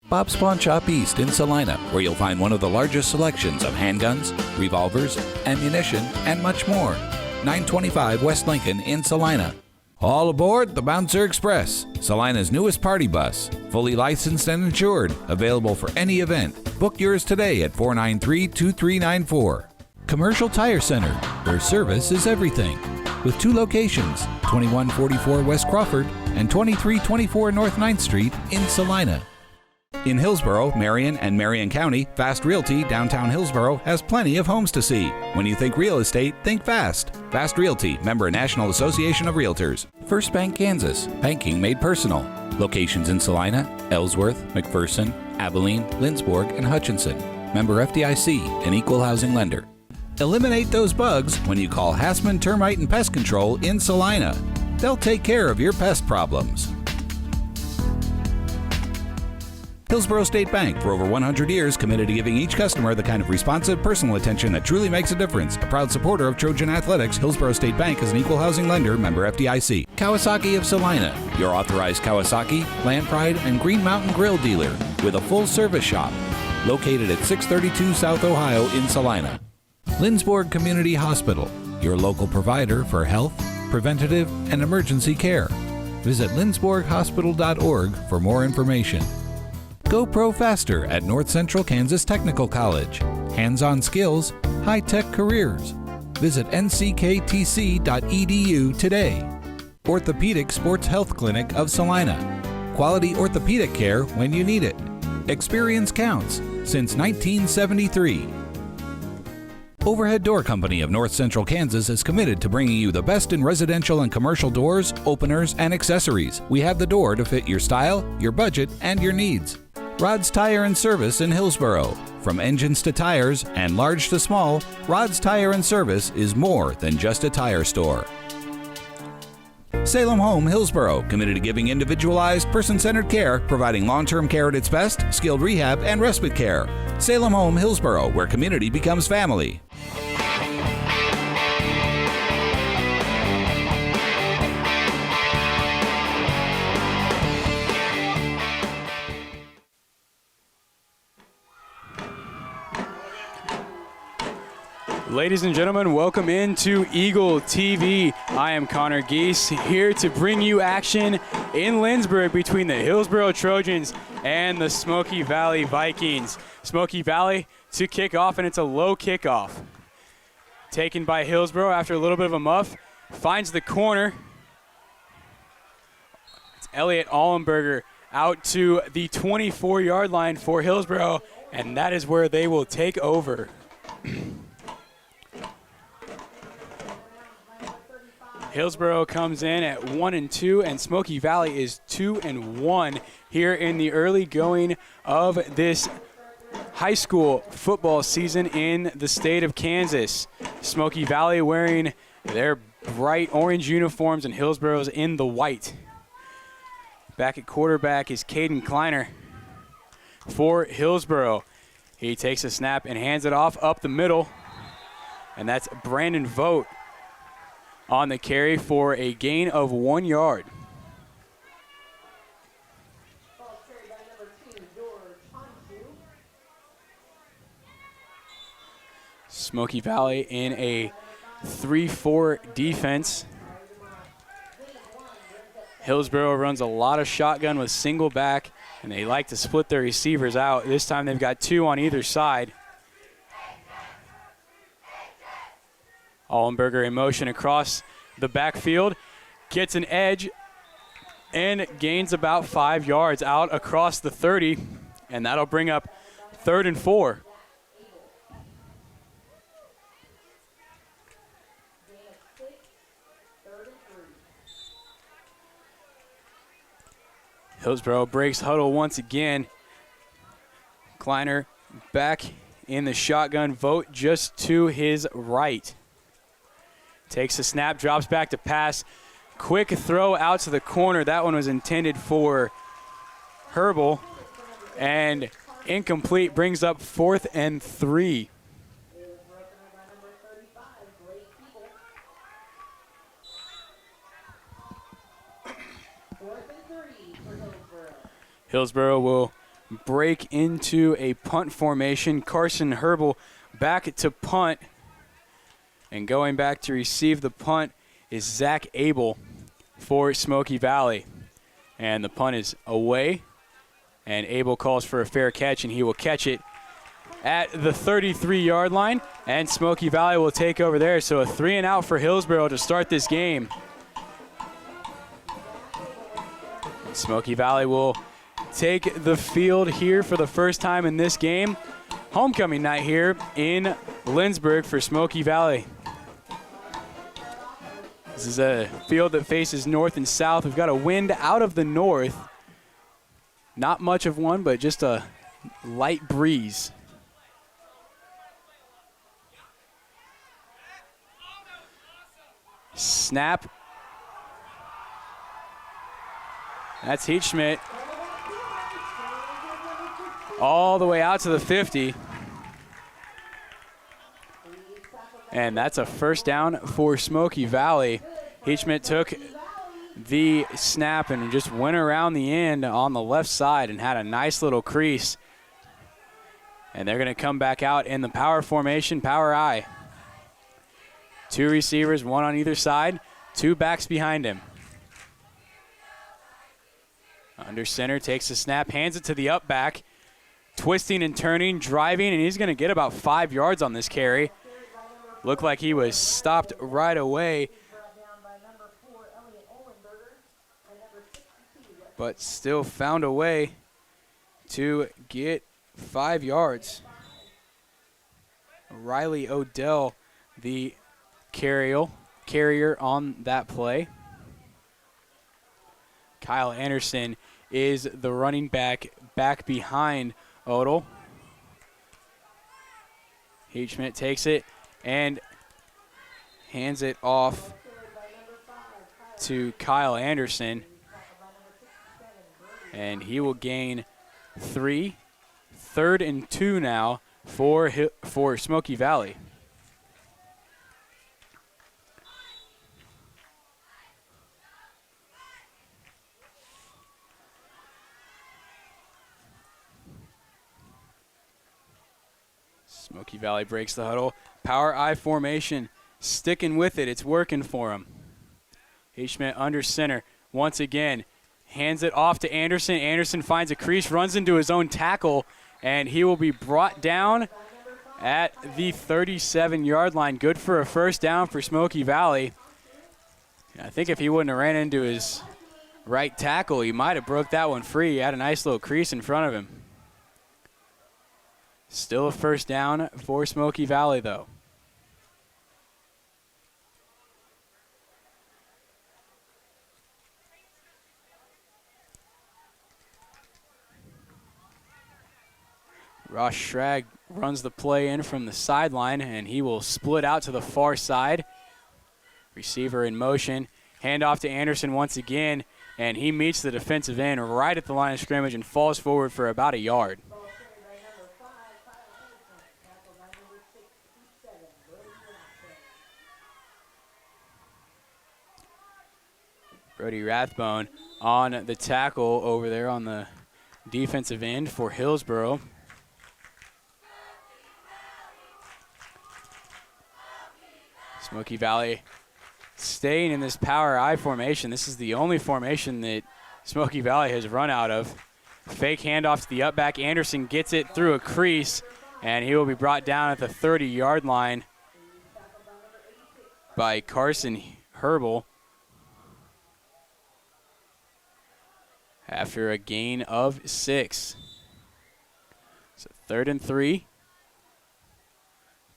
Bob's Pawn Shop East in Salina, where you'll find one of the largest selections of handguns, revolvers, ammunition, and much more. 925 West Lincoln in Salina. All aboard the Bouncer Express, Salina's newest party bus. Fully licensed and insured, available for any event. Book yours today at 493-2394. Commercial Tire Center, where service is everything. With 2 locations, 2144 West Crawford and 2324 North 9th Street in Salina. In Hillsborough, Marion, and Marion County, Fast Realty downtown Hillsborough has plenty of homes to see. When you think real estate, think Fast. Fast Realty, member National Association of Realtors. First Bank Kansas, banking made personal. Locations in Salina, Ellsworth, McPherson, Abilene, Lindsborg, and Hutchinson. Member FDIC, an equal housing lender. Eliminate those bugs when you call Hassman Termite and Pest Control in Salina. They'll take care of your pest problems. Hillsborough State Bank, for over 100 years, committed to giving each customer the kind of responsive, personal attention that truly makes a difference. A proud supporter of Trojan Athletics, Hillsborough State Bank is an equal housing lender, member FDIC. Kawasaki of Salina, your authorized Kawasaki, Land Pride, and Green Mountain Grill dealer, with a full-service shop, located at 632 South Ohio in Salina. Lindsborg Community Hospital, your local provider for health, preventative, and emergency care. Visit lindsborghospital.org for more information. Go Pro Faster at North Central Kansas Technical College. Hands-on skills, high-tech careers. Visit nckTC.edu today. Orthopedic Sports Health Clinic of Salina. Quality orthopedic care when you need it. Experience counts since 1973. Overhead Door Company of North Central Kansas is committed to bringing you the best in residential and commercial doors, openers, and accessories. We have the door to fit your style, your budget, and your needs. Rod's Tire and Service in Hillsborough. From engines to tires and large to small, Rod's Tire and Service is more than just a tire store. Salem Home Hillsborough, committed to giving individualized, person-centered care, providing long-term care at its best, skilled rehab, and respite care. Salem Home Hillsborough, where community becomes family. Ladies and gentlemen, welcome into Eagle TV. I am Connor Geese, here to bring you action in Lindsborg between the Hillsborough Trojans and the Smoky Valley Vikings. Smoky Valley to kick off, and it's a low kickoff. Taken by Hillsborough after a little bit of a muff, finds the corner. It's Elliot Allenberger out to the 24-yard line for Hillsborough, and that is where they will take over. Hillsborough comes in at 1-2, and Smoky Valley is 2-1 here in the early going of this high school football season in the state of Kansas. Smoky Valley wearing their bright orange uniforms, and Hillsborough's in the white. Back at quarterback is Caden Kleiner for Hillsborough. He takes a snap and hands it off up the middle, and that's Brandon Vogt on the carry for a gain of 1 yard. Smoky Valley in a 3-4 defense. Hillsborough runs a lot of shotgun with single back, and they like to split their receivers out. This time they've got 2 on either side. Allenberger in motion across the backfield, gets an edge, and gains about 5 yards out across the 30, and that'll bring up 3rd and 4. Hillsborough breaks huddle once again. Kleiner back in the shotgun. Vogt just to his right. Takes a snap, drops back to pass. Quick throw out to the corner. That one was intended for Herbal. And incomplete, brings up 4th and 3. Hillsborough will break into a punt formation. Carson Herbal back to punt. And going back to receive the punt is Zach Abel for Smoky Valley. And the punt is away. And Abel calls for a fair catch, and he will catch it at the 33-yard line. And Smoky Valley will take over there. So a 3-and-out for Hillsboro to start this game. Smoky Valley will take the field here for the first time in this game. Homecoming night here in Lindsborg for Smoky Valley. This is a field that faces north and south. We've got a wind out of the north. Not much of one, but just a light breeze. Snap. That's Heatschmidt. All the way out to the 50. And that's a first down for Smoky Valley. Heatschmidt took the snap and just went around the end on the left side and had a nice little crease. And they're going to come back out in the power formation, power I. 2 receivers, 1 on either side, 2 backs behind him. Under center, takes the snap, hands it to the up back. Twisting and turning, driving, and he's going to get about 5 yards on this carry. Looked like he was stopped right away. But still found a way to get 5 yards. Riley Odell, the carrier on that play. Kyle Anderson is the running back behind Odell. Heatschmidt takes it and hands it off to Kyle Anderson. And he will gain 3. 3rd and 2 now for Smoky Valley. Smoky Valley breaks the huddle. Power I formation, sticking with it. It's working for him. Heatschmidt under center once again. Hands it off to Anderson. Anderson finds a crease, runs into his own tackle, and he will be brought down at the 37-yard line. Good for a first down for Smoky Valley. I think if he wouldn't have ran into his right tackle, he might have broke that one free. He had a nice little crease in front of him. Still a first down for Smoky Valley, though. Ross Schrag runs the play in from the sideline, and he will split out to the far side. Receiver in motion. Handoff to Anderson once again, and he meets the defensive end right at the line of scrimmage and falls forward for about a yard. Brody Rathbone on the tackle over there on the defensive end for Hillsboro. Smoky Valley staying in this power I formation. This is the only formation that Smoky Valley has run out of. Fake handoff to the up back. Anderson gets it through a crease, and he will be brought down at the 30-yard line by Carson Herbal after a gain of 6. So 3rd and 3.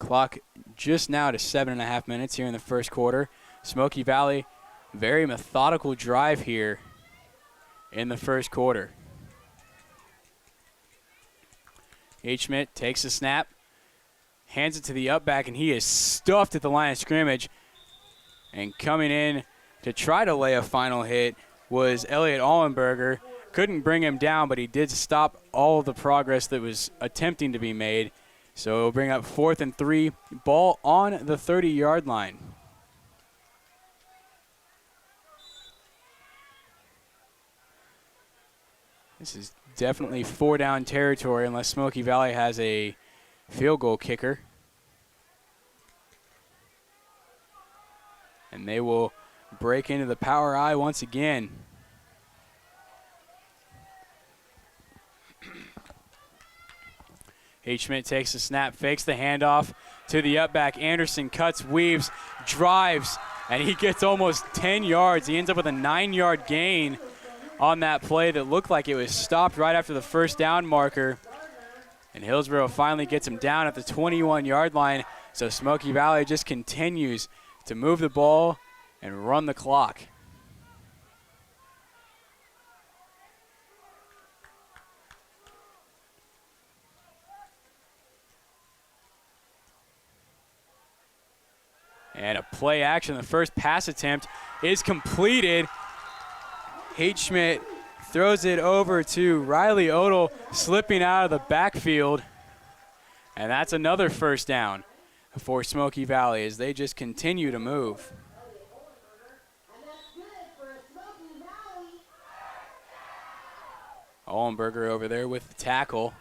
Clock just now to 7.5 minutes here in the first quarter. Smoky Valley, very methodical drive here in the first quarter. Heatschmidt takes the snap, hands it to the up back, and he is stuffed at the line of scrimmage. And coming in to try to lay a final hit was Elliot Allenberger. Couldn't bring him down, but he did stop all of the progress that was attempting to be made. So it'll bring up 4th and 3, ball on the 30-yard line. This is definitely 4-down territory unless Smoky Valley has a field goal kicker. And they will break into the power I once again. H. Schmidt takes the snap, fakes the handoff to the up back. Anderson cuts, weaves, drives, and he gets almost 10 yards. He ends up with a 9-yard gain on that play that looked like it was stopped right after the first down marker. And Hillsboro finally gets him down at the 21-yard line. So Smoky Valley just continues to move the ball and run the clock. And a play action. The first pass attempt is completed. H. Schmidt throws it over to Riley Odell, slipping out of the backfield. And that's another first down for Smoky Valley as they just continue to move. Ollenberger over there with the tackle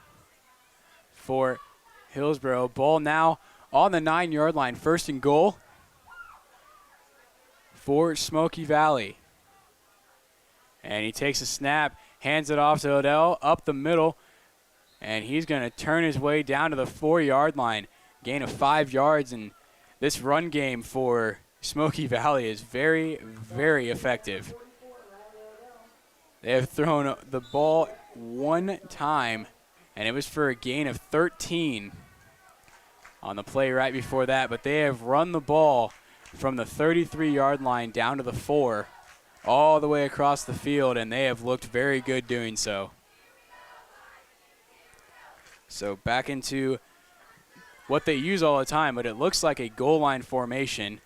for Hillsboro. Ball now on the 9-yard line. First and goal for Smoky Valley. And he takes a snap, hands it off to Odell up the middle, and he's going to turn his way down to the 4-yard line. Gain of 5 yards, and this run game for Smoky Valley is very, very effective. They have thrown the ball one time, and it was for a gain of 13 on the play right before that, but they have run the ball from the 33-yard line down to the 4, all the way across the field, and they have looked very good doing so. So back into what they use all the time, but it looks like a goal line formation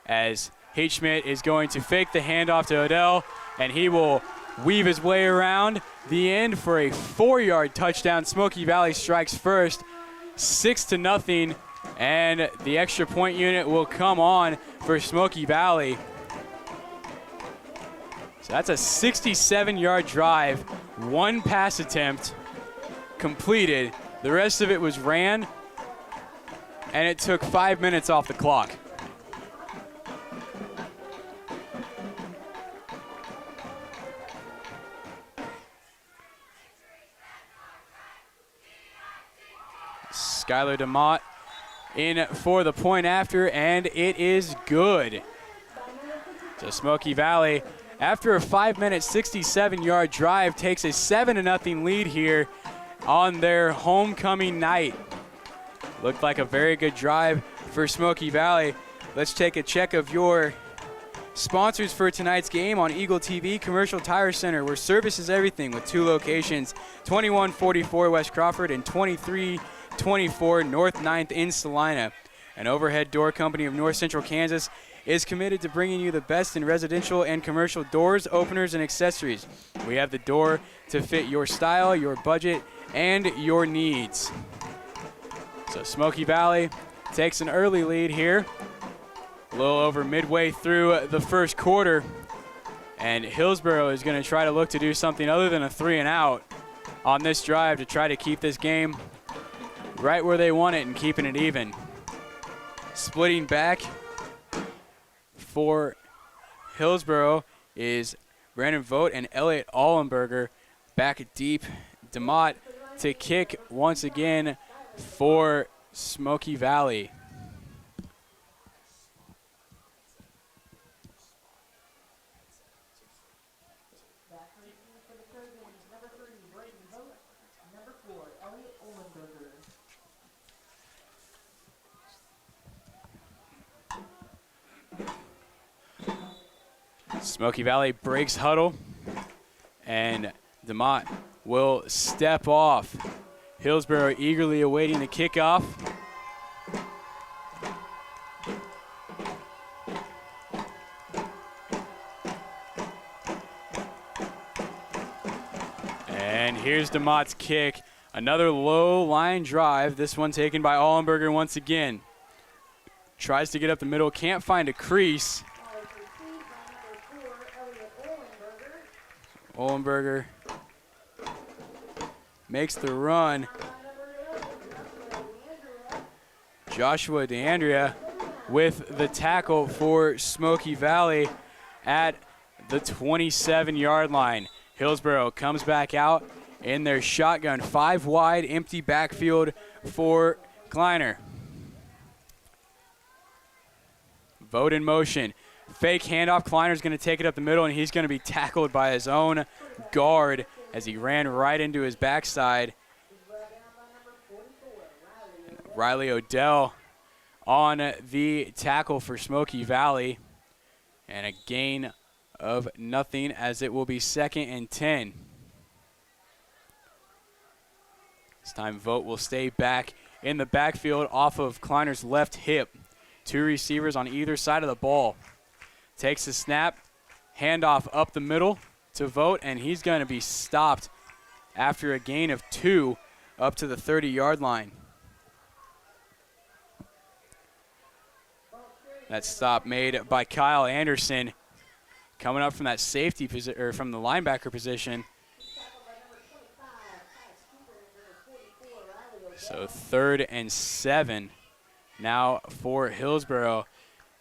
as H. Schmidt is going to fake the handoff to Odell, and he will weave his way around the end for a 4-yard touchdown. Smoky Valley strikes first, 6-0, and the extra point unit will come on for Smoky Valley. So that's a 67-yard drive, 1 pass attempt completed. The rest of it was ran, and it took 5 minutes off the clock. Skylar DeMott in for the point after, and it is good. So Smoky Valley, after a 5-minute, 67-yard drive, takes a 7-0 lead here on their homecoming night. Looked like a very good drive for Smoky Valley. Let's take a check of your sponsors for tonight's game on Eagle TV. Commercial Tire Center, where service is everything, with 2 locations, 2144 West Crawford and 2324 North 9th in Salina. An Overhead Door Company of North Central Kansas is committed to bringing you the best in residential and commercial doors, openers, and accessories. We have the door to fit your style, your budget, and your needs. So Smoky Valley takes an early lead here, a little over midway through the first quarter, and Hillsboro is going to try to look to do something other than a 3-and-out on this drive to try to keep this game right where they want it and keeping it even. Splitting back for Hillsboro is Brandon Vogt and Elliot Ollenberger. Back deep, DeMott to kick once again for Smoky Valley. Smoky Valley breaks huddle, and DeMott will step off. Hillsboro eagerly awaiting the kickoff. And here's DeMott's kick. Another low line drive. This one taken by Ollenberger once again. Tries to get up the middle, can't find a crease. Ollenberger makes the run. Joshua DeAndrea with the tackle for Smoky Valley at the 27-yard line. Hillsboro comes back out in their shotgun. 5 wide, empty backfield for Kleiner. Vogt in motion. Fake handoff. Kleiner's going to take it up the middle, and he's going to be tackled by his own guard as he ran right into his backside. Riley Odell on the tackle for Smoky Valley. And a gain of nothing as it will be 2nd and 10. This time Vogt will stay back in the backfield off of Kleiner's left hip. 2 receivers on either side of the ball. Takes the snap, handoff up the middle to Vogt, and he's going to be stopped after a gain of 2 up to the 30-yard line. That stop made by Kyle Anderson, coming up from that safety position, or from the linebacker position. So 3rd and 7 now for Hillsboro,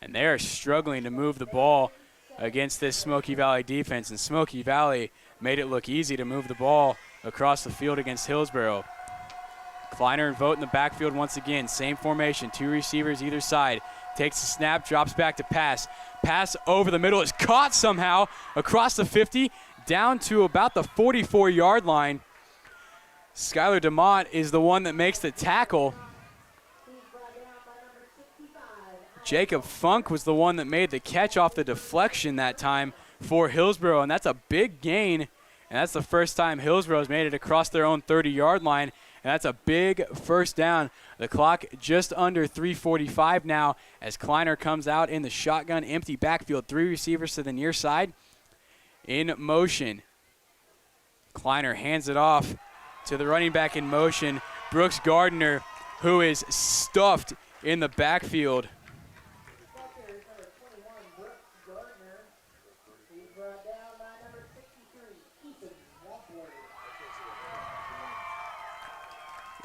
and they are struggling to move the ball against this Smoky Valley defense, and Smoky Valley made it look easy to move the ball across the field against Hillsboro. Kleiner and Vogt in the backfield once again, same formation, 2 receivers either side. Takes the snap, drops back to pass. Pass over the middle is caught somehow across the 50, down to about the 44-yard line. Skylar DeMott is the one that makes the tackle. Jacob Funk was the one that made the catch off the deflection that time for Hillsboro, and that's a big gain, and that's the first time Hillsboro's made it across their own 30-yard line, and that's a big first down. The clock just under 3:45 now as Kleiner comes out in the shotgun, empty backfield, 3 receivers to the near side. In motion, Kleiner hands it off to the running back in motion, Brooks Gardner, who is stuffed in the backfield.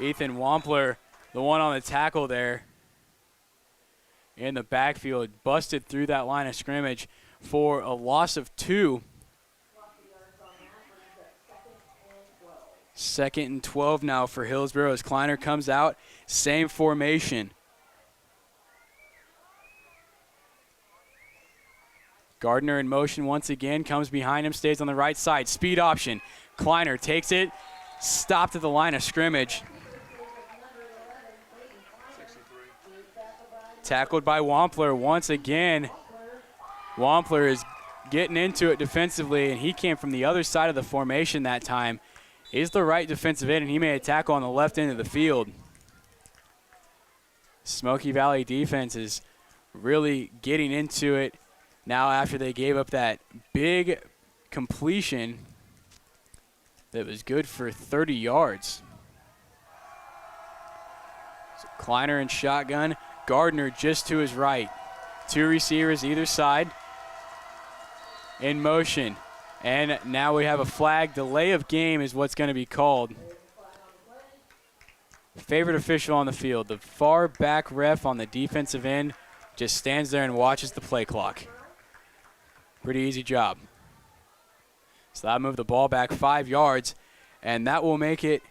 Ethan Wampler, the one on the tackle there in the backfield, busted through that line of scrimmage for a loss of 2. 2nd and 12 now for Hillsboro as Kleiner comes out. Same formation. Gardner in motion once again, comes behind him, stays on the right side. Speed option. Kleiner takes it, stopped at the line of scrimmage. Tackled by Wampler once again. Wampler is getting into it defensively, and he came from the other side of the formation that time. He's the right defensive end, and he made a tackle on the left end of the field. Smoky Valley defense is really getting into it now after they gave up that big completion that was good for 30 yards. So Kleiner in shotgun. Gardner just to his right. 2 receivers either side. In motion. And now we have a flag. Delay of game is what's going to be called. Favorite official on the field. The far back ref on the defensive end just stands there and watches the play clock. Pretty easy job. So that moved the ball back 5 yards, and that will make it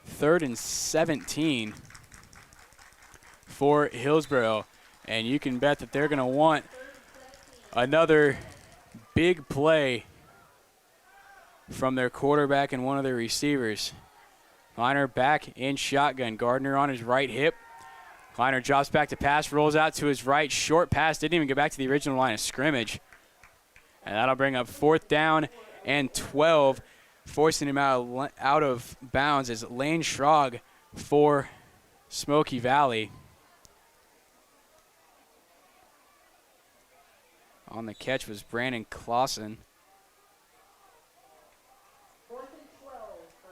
3rd and 17 for Hillsboro. And you can bet that they're going to want another big play from their quarterback and one of their receivers. Kleiner back in shotgun. Gardner on his right hip. Kleiner drops back to pass, rolls out to his right. Short pass, didn't even get back to the original line of scrimmage. And that'll bring up 4th down and 12. Forcing him out of bounds is Lane Schrog for Smoky Valley. On the catch was Brandon Clausen. 4th and 12 for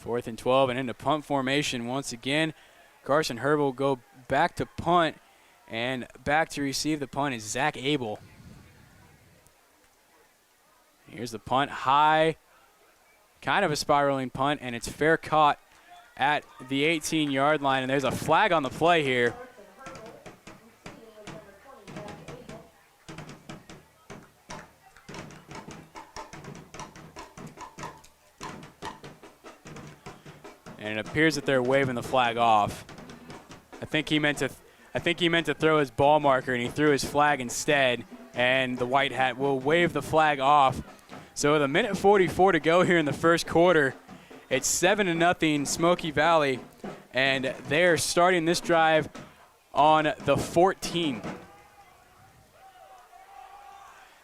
Hillsboro. 4th and 12 and into punt formation once again. Carson Herb will go back to punt, And back to receive the punt is Zach Abel. Here's the punt, high, kind of a spiraling punt, and it's fair caught at the 18-yard line, and there's a flag on the play here. And it appears that they're waving the flag off. I think he meant to throw his ball marker, and he threw his flag instead, and the white hat will wave the flag off. So with a minute 44 to go here in the first quarter, it's 7-0 Smoky Valley, and they're starting this drive on the 14.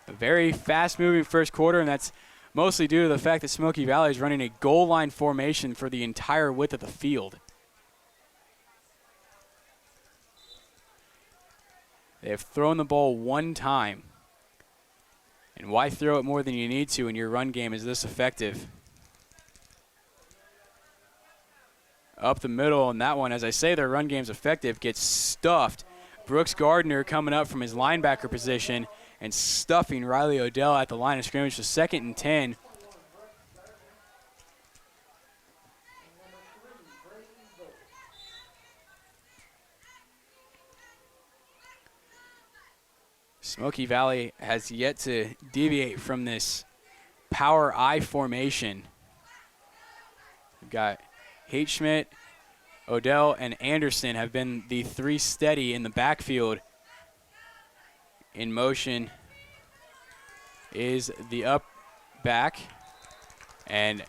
A very fast-moving first quarter, and that's mostly due to the fact that Smoky Valley is running a goal line formation for the entire width of the field. They have thrown the ball one time. And why throw it more than you need to when your run game is this effective? Up the middle, and that one, as I say, their run game's effective, gets stuffed. Brooks Gardner coming up from his linebacker position and stuffing Riley Odell at the line of scrimmage to 2nd and 10. Smoky Valley has yet to deviate from this power I formation. We've got H-Schmidt, Odell, and Anderson have been the three steady in the backfield. In motion is the up back, and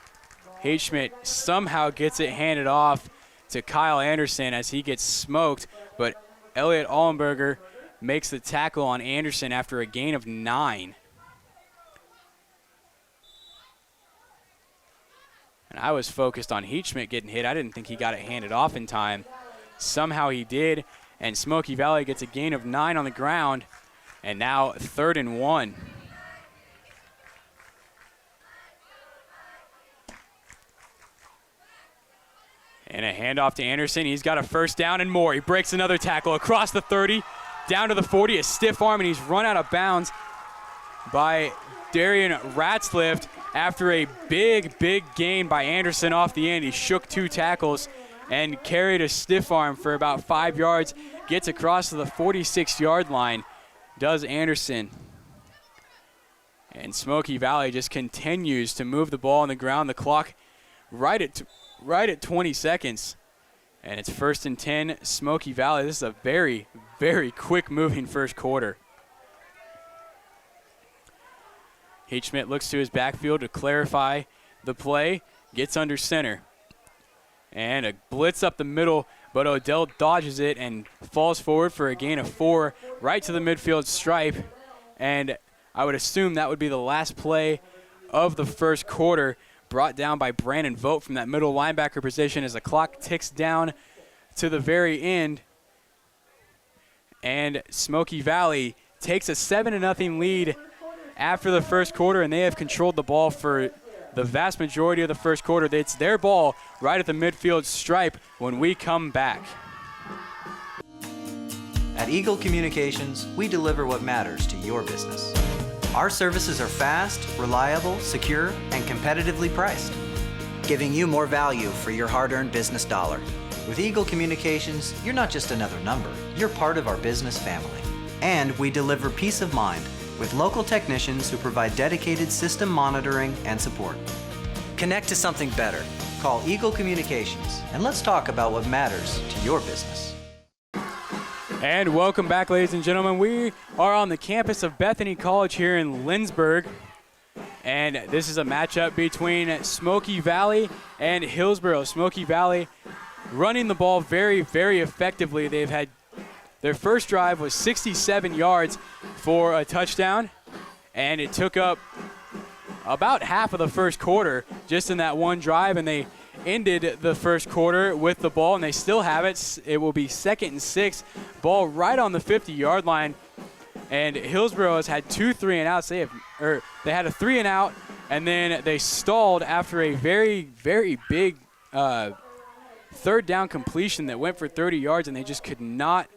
H-Schmidt somehow gets it handed off to Kyle Anderson as he gets smoked, but Elliot Allenberger makes the tackle on Anderson after a gain of 9. And I was focused on H-Schmidt getting hit. I didn't think he got it handed off in time. Somehow he did, and Smoky Valley gets a gain of 9 on the ground, and now 3rd and 1. And a handoff to Anderson. He's got a first down and more. He breaks another tackle across the 30. Down to the 40, a stiff arm, and he's run out of bounds by Darian Ratzliff after a big gain by Anderson off the end. He shook 2 tackles and carried a stiff arm for about 5 yards, gets across to the 46-yard line, does Anderson. And Smoky Valley just continues to move the ball on the ground. The clock right at 20 seconds. And it's 1st and 10, Smoky Valley. This is a very quick-moving first quarter. H-Schmidt looks to his backfield to clarify the play, gets under center. And a blitz up the middle, but Odell dodges it and falls forward for a gain of 4 right to the midfield stripe. And I would assume that would be the last play of the first quarter, brought down by Brandon Vogt from that middle linebacker position as the clock ticks down to the very end. And Smoky Valley takes a 7-0 lead after the first quarter, and they have controlled the ball for the vast majority of the first quarter. It's their ball right at the midfield stripe when we come back. At Eagle Communications, we deliver what matters to your business. Our services are fast, reliable, secure, and competitively priced, giving you more value for your hard-earned business dollar. With Eagle Communications, you're not just another number, you're part of our business family. And we deliver peace of mind with local technicians who provide dedicated system monitoring and support. Connect to something better. Call Eagle Communications, and let's talk about what matters to your business. And welcome back, ladies and gentlemen. We are on the campus of Bethany College here in Lindsborg. And this is a matchup between Smoky Valley and Hillsboro. Smoky Valley running the ball very effectively. They've had their first drive was 67 yards for a touchdown, and it took up about half of the first quarter just in that one drive, and they ended the first quarter with the ball, and they still have it. It will be 2nd and 6, ball right on the 50-yard line. And Hillsboro has had 2 3-and-outs. They had a 3-and-out, and then they stalled after a very big third down completion that went for 30 yards, and they just could not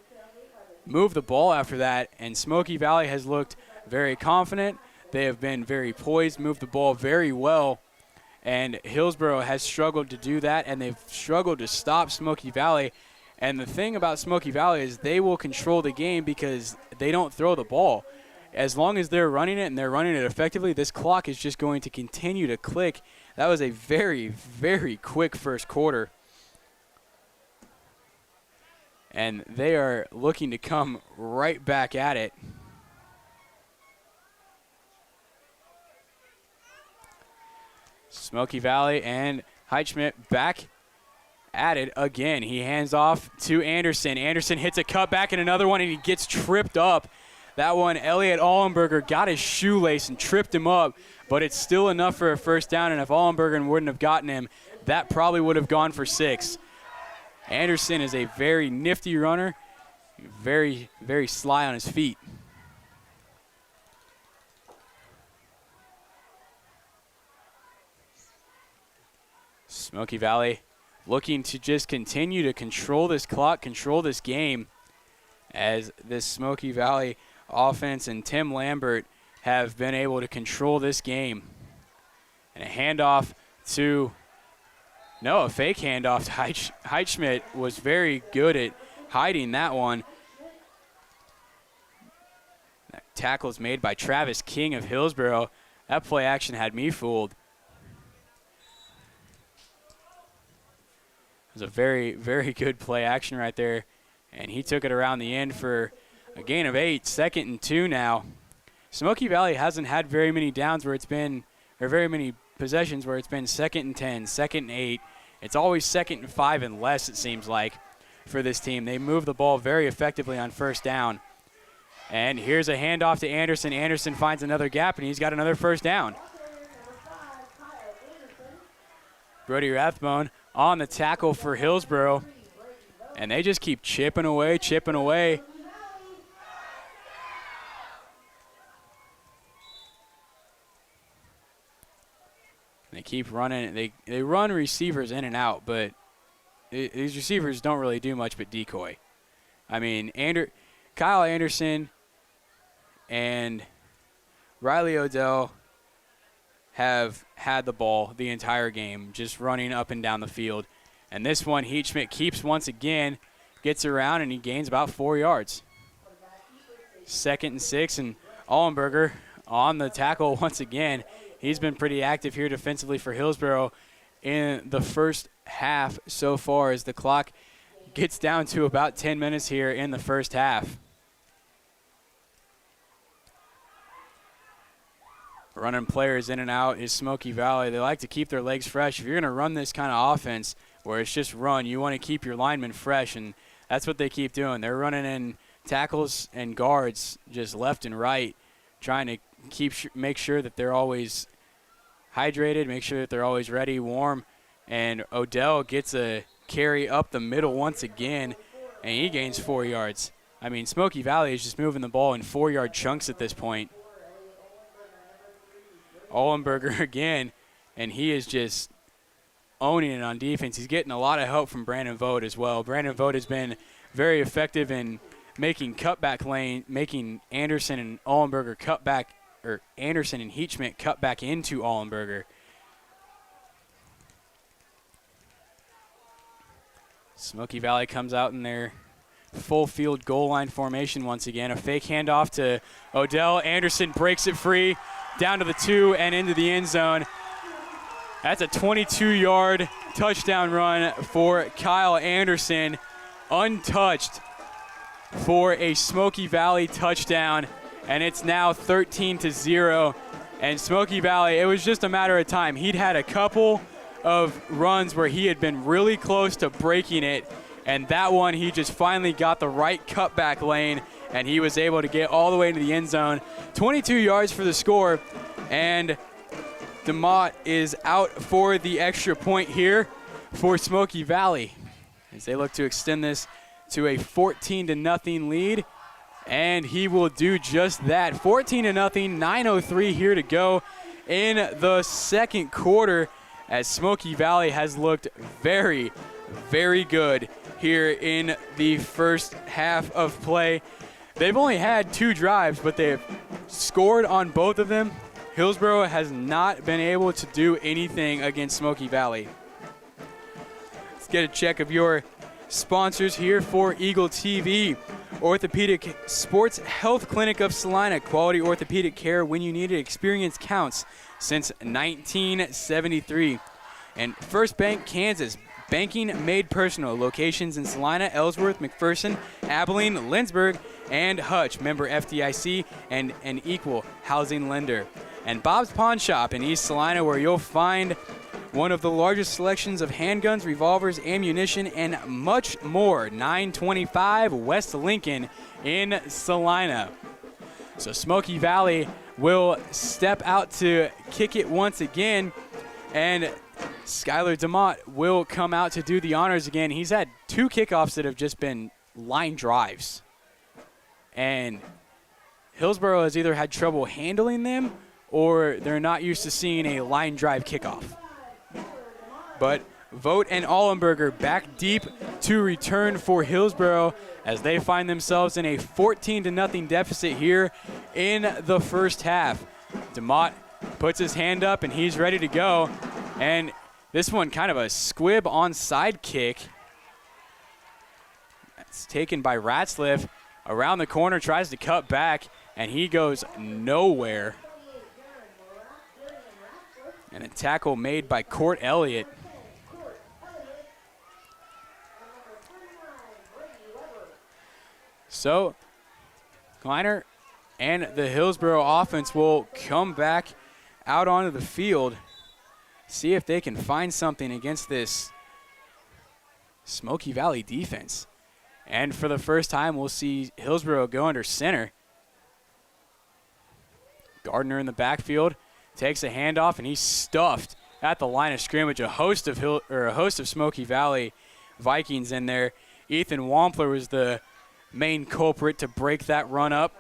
move the ball after that, and Smoky Valley has looked very confident. They have been very poised, moved the ball very well, and Hillsborough has struggled to do that, and they've struggled to stop Smoky Valley. And the thing about Smoky Valley is they will control the game because they don't throw the ball. As long as they're running it and they're running it effectively, this clock is just going to continue to click. That was a very, very quick first quarter. And they are looking to come right back at it. Smoky Valley and Heitschmidt back at it again. He hands off to Anderson. Anderson hits a cutback and another one, and he gets tripped up. That one, Elliot Allenberger got his shoelace and tripped him up, but it's still enough for a first down, and if Allenberger wouldn't have gotten him, that probably would have gone for 6. Anderson is a very nifty runner, very, very sly on his feet. Smoky Valley looking to just continue to control this clock, control this game, as this Smoky Valley offense and Tim Lambert have been able to control this game. And a handoff to, no, a fake handoff to Heitschmidt was very good at hiding that one. That tackle is made by Travis King of Hillsborough. That play action had me fooled. It was a very, very good play action right there. And he took it around the end for a gain of 8, 2nd and 2 now. Smoky Valley hasn't had very many downs where it's been, or very many possessions where it's been 2nd and 10, 2nd and 8. It's always 2nd and 5 and less, it seems like, for this team. They move the ball very effectively on first down. And here's a handoff to Anderson. Anderson finds another gap, and he's got another first down. Brody Rathbone on the tackle for Hillsborough. And they just keep chipping away, chipping away. They keep running. They run receivers in and out, but these receivers don't really do much but decoy. I mean, Kyle Anderson and Riley Odell have had the ball the entire game, just running up and down the field. And this one, Heitschmidt keeps once again, gets around, and he gains about 4 yards. 2nd and 6, and Allenberger on the tackle once again. He's been pretty active here defensively for Hillsborough in the first half so far, as the clock gets down to about 10 minutes here in the first half. Running players in and out is Smoky Valley. They like to keep their legs fresh. If you're going to run this kind of offense where it's just run, you want to keep your linemen fresh, and that's what they keep doing. They're running in tackles and guards just left and right, trying to make sure that they're always hydrated, make sure that they're always ready, warm. And Odell gets a carry up the middle once again, and he gains 4 yards. I mean, Smoky Valley is just moving the ball in 4-yard chunks at this point. Allenberger again, and he is just owning it on defense. He's getting a lot of help from Brandon Vogt as well. Brandon Vogt has been very effective in making cutback lane, making Anderson and Allenberger cut back, or Anderson and Heitschmidt cut back into Allenberger. Smoky Valley comes out in their full field goal line formation once again. A fake handoff to Odell. Anderson breaks it free down to the 2 and into the end zone. That's a 22-yard touchdown run for Kyle Anderson, untouched for a Smoky Valley touchdown, and it's now 13-0. And Smoky Valley, it was just a matter of time. He'd had a couple of runs where he had been really close to breaking it, and that one he just finally got the right cutback lane, and he was able to get all the way into the end zone. 22 yards for the score, and DeMott is out for the extra point here for Smoky Valley as they look to extend this to a 14-0 lead, and he will do just that. 14-0, 9:03 here to go in the second quarter, as Smoky Valley has looked very, very good here in the first half of play. They've only had 2 drives, but they've scored on both of them. Hillsborough has not been able to do anything against Smoky Valley. Let's get a check of your sponsors here for Eagle TV. Orthopedic Sports Health Clinic of Salina. Quality orthopedic care when you need it. Experience counts since 1973. And First Bank Kansas. Banking made personal. Locations in Salina, Ellsworth, McPherson, Abilene, Lindsborg, and Hutch. Member FDIC and an equal housing lender. And Bob's Pawn Shop in East Salina, where you'll find one of the largest selections of handguns, revolvers, ammunition, and much more. 925 West Lincoln in Salina. So Smoky Valley will step out to kick it once again, and Skylar DeMott will come out to do the honors again. He's had 2 kickoffs that have just been line drives. And Hillsborough has either had trouble handling them or they're not used to seeing a line drive kickoff. But Vogt and Ollenberger back deep to return for Hillsborough as they find themselves in a 14-0 deficit here in the first half. DeMott puts his hand up and he's ready to go. And this one kind of a squib onside kick. It's taken by Ratzliff. Around the corner, tries to cut back, and he goes nowhere. And a tackle made by Court Elliott. So, Kleiner and the Hillsborough offense will come back out onto the field, see if they can find something against this Smoky Valley defense. And for the first time, we'll see Hillsborough go under center. Gardner in the backfield takes a handoff, and he's stuffed at the line of scrimmage. A host of Smoky Valley Vikings in there. Ethan Wampler was the main culprit to break that run up.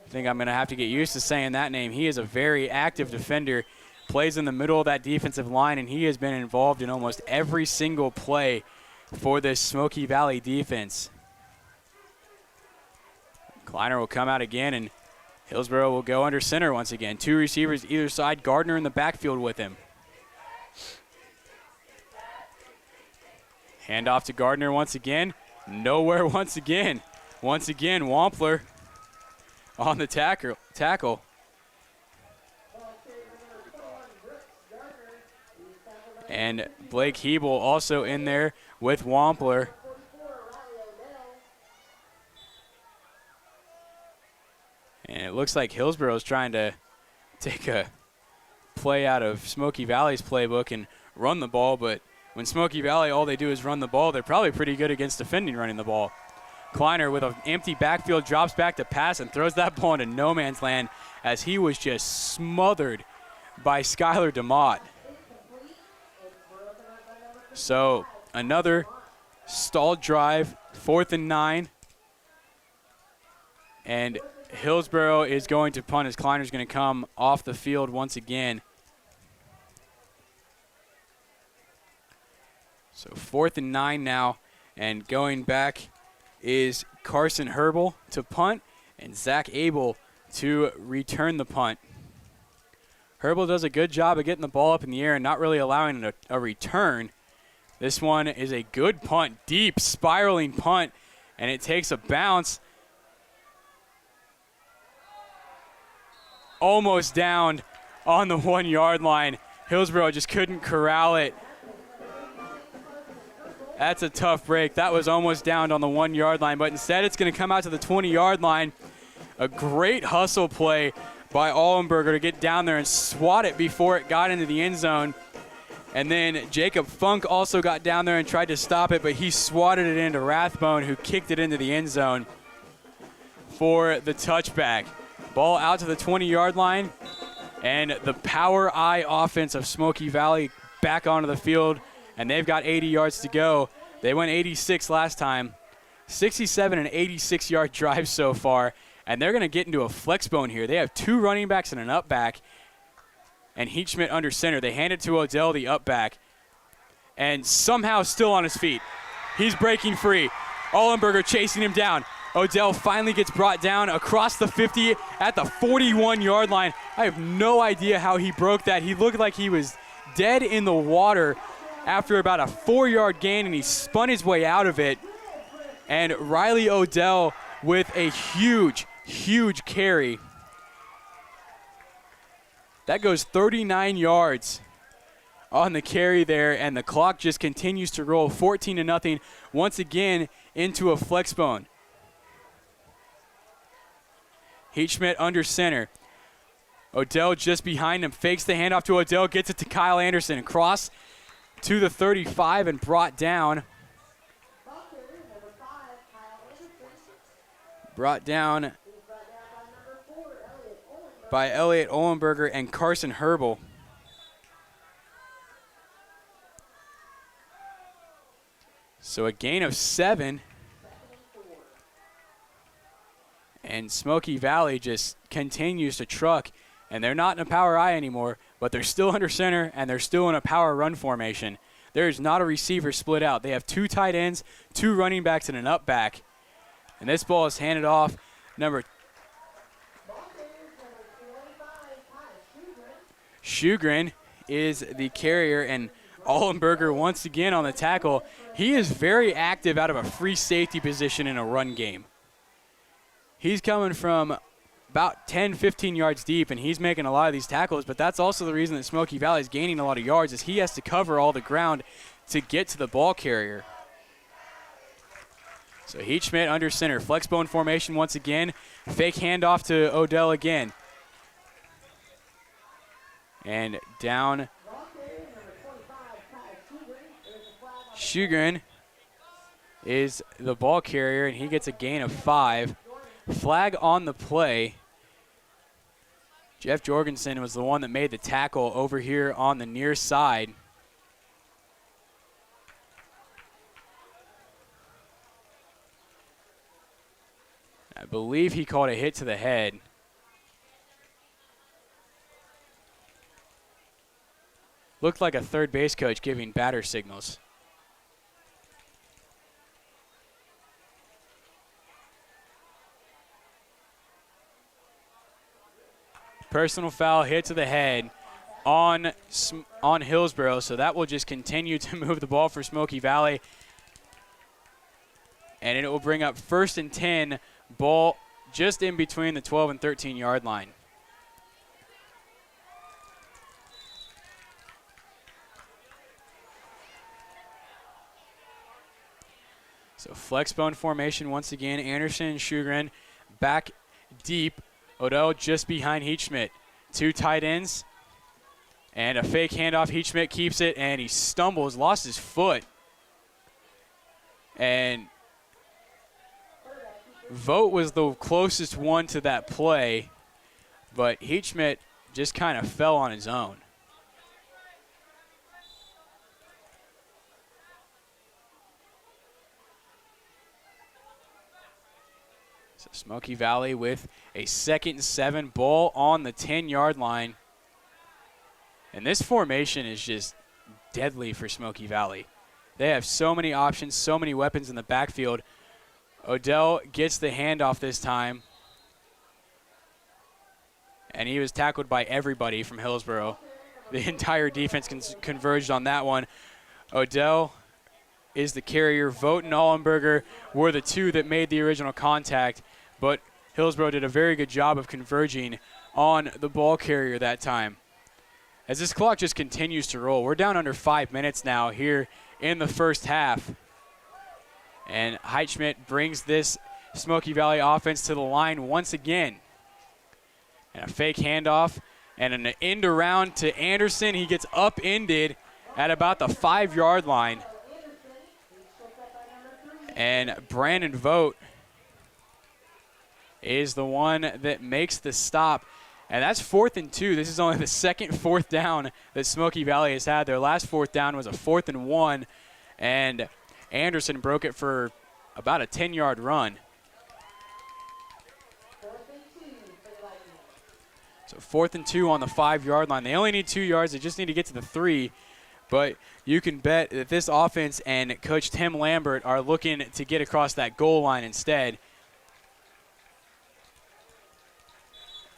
I think I'm going to have to get used to saying that name. He is a very active defender, plays in the middle of that defensive line, and he has been involved in almost every single play for this Smoky Valley defense. Kleiner will come out again, and Hillsborough will go under center once again. 2 receivers either side. Gardner in the backfield with him. Hand off to Gardner once again. Nowhere once again. Once again, Wampler on the tackle. And Blake Hebel also in there with Wampler. And it looks like Hillsborough's trying to take a play out of Smoky Valley's playbook and run the ball, but when Smoky Valley, all they do is run the ball, they're probably pretty good against defending running the ball. Kleiner with an empty backfield drops back to pass and throws that ball into no man's land as he was just smothered by Skylar DeMott. So another stalled drive, 4th and 9. And Hillsborough is going to punt as Kleiner's going to come off the field once again. So 4th and 9 now, and going back is Carson Herbal to punt and Zach Abel to return the punt. Herbal does a good job of getting the ball up in the air and not really allowing a return. This one is a good punt, deep spiraling punt, and it takes a bounce. Almost down on the 1 yard line. Hillsborough just couldn't corral it. That's a tough break. That was almost down on the 1 yard line, but instead it's going to come out to the 20 yard line. A great hustle play by Ollenberger to get down there and swat it before it got into the end zone. And then Jacob Funk also got down there and tried to stop it, but he swatted it into Rathbone, who kicked it into the end zone for the touchback. Ball out to the 20 yard line, and the power I offense of Smoky Valley back onto the field, and they've got 80 yards to go. They went 86 last time. 67 and 86 yard drive so far, and they're going to get into a flex bone here. They have 2 running backs and an up back, and Heat Schmidt under center. They hand it to Odell, the up back, and somehow still on his feet. He's breaking free. Ullenberger chasing him down. Odell finally gets brought down across the 50 at the 41-yard line. I have no idea how he broke that. He looked like he was dead in the water after about a 4-yard gain, and he spun his way out of it. And Riley Odell with a huge, huge carry. That goes 39 yards on the carry there, and the clock just continues to roll 14-0 once again into a flex bone. Heatschmidt under center. Odell just behind him, fakes the handoff to Odell, gets it to Kyle Anderson, across to the 35 and brought down. Brought down by Elliot Ullenberger and Carson Herbel. So a gain of 7. And Smoky Valley just continues to truck. And they're not in a power I anymore, but they're still under center, and they're still in a power run formation. There is not a receiver split out. They have 2 tight ends, 2 running backs, and an up back. And this ball is handed off. Number Shugren is the carrier, and Ullenberger once again on the tackle. He is very active out of a free safety position in a run game. He's coming from about 10, 15 yards deep, and he's making a lot of these tackles, but that's also the reason that Smoky Valley is gaining a lot of yards, is he has to cover all the ground to get to the ball carrier. So Heatschmidt under center, flex bone formation once again, fake handoff to Odell again. And down Shugren is the ball carrier, and he gets a gain of 5. Flag on the play. Jeff Jorgensen was the one that made the tackle over here on the near side. I believe he called a hit to the head. Looked like a third base coach giving batter signals. Personal foul, hit to the head on Hillsborough, so that will just continue to move the ball for Smoky Valley. And it will bring up 1st and 10, ball just in between the 12 and 13-yard line. So flex bone formation once again. Anderson and Shugren back deep. Odell just behind Heatschmidt. 2 tight ends. And a fake handoff. Heatschmidt keeps it, and he stumbles, lost his foot. And Vogt was the closest one to that play, but Heatschmidt just kind of fell on his own. So Smoky Valley with a 2nd and 7, ball on the 10-yard line. And this formation is just deadly for Smoky Valley. They have so many options, so many weapons in the backfield. Odell gets the handoff this time. And he was tackled by everybody from Hillsborough. The entire defense converged on that one. Odell is the carrier. Vogt and Ullenberger were the 2 that made the original contact, but Hillsborough did a very good job of converging on the ball carrier that time. As this clock just continues to roll, we're down under 5 minutes now here in the first half. And Heitschmidt brings this Smoky Valley offense to the line once again. And a fake handoff and an end around to Anderson. He gets upended at about the 5-yard line. And Brandon Vogt is the one that makes the stop. And that's 4th and 2. This is only the 2nd 4th down that Smoky Valley has had. Their last 4th down was a 4th and 1. And Anderson broke it for about a 10-yard run. So 4th and 2 on the 5-yard line. They only need 2 yards. They just need to get to the 3. But you can bet that this offense and Coach Tim Lambert are looking to get across that goal line instead.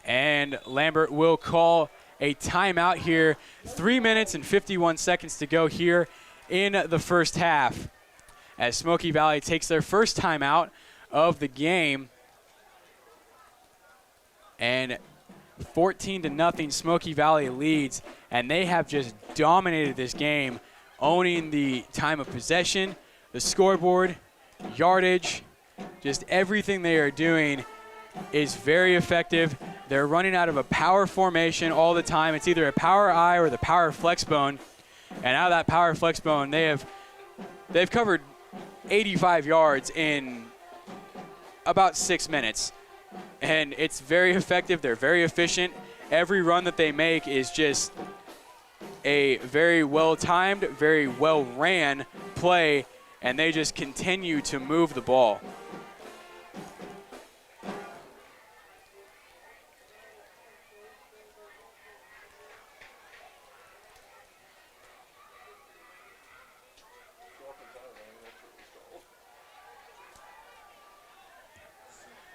And Lambert will call a timeout here. 3 minutes and 51 seconds to go here in the first half, as Smoky Valley takes their first timeout of the game. And 14-0, Smoky Valley leads, and they have just dominated this game, owning the time of possession, the scoreboard, yardage, just everything they are doing is very effective. They're running out of a power formation all the time. It's either a power I or the power flex bone, and out of that power flex bone, they've covered 85 yards in about 6 minutes. And it's very effective. They're very efficient. Every run that they make is just a very well-timed, very well-ran play, and they just continue to move the ball.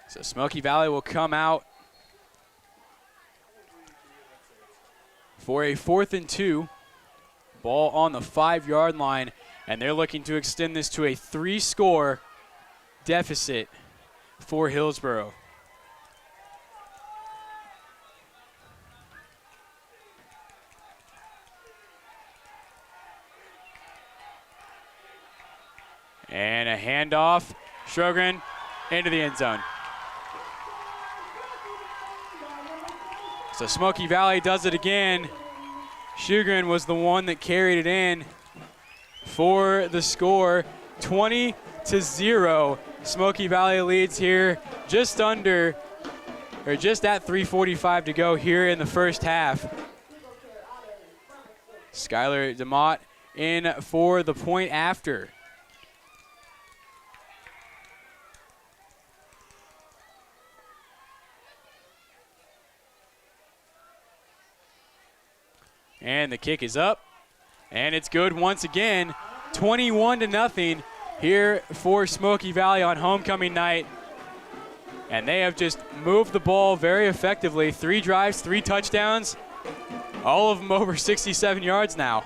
So Smoky Valley will come out for a 4th and 2. Ball on the 5-yard line, and they're looking to extend this to a 3-score deficit for Hillsboro. And a handoff, Sjogren into the end zone. So Smoky Valley does it again. Sjogren was the one that carried it in for the score. 20-0. Smoky Valley leads here just at 3:45 to go here in the first half. Skylar DeMott in for the point after. And the kick is up, and it's good once again. 21-0 here for Smoky Valley on homecoming night. And they have just moved the ball very effectively. 3 drives, 3 touchdowns, all of them over 67 yards now.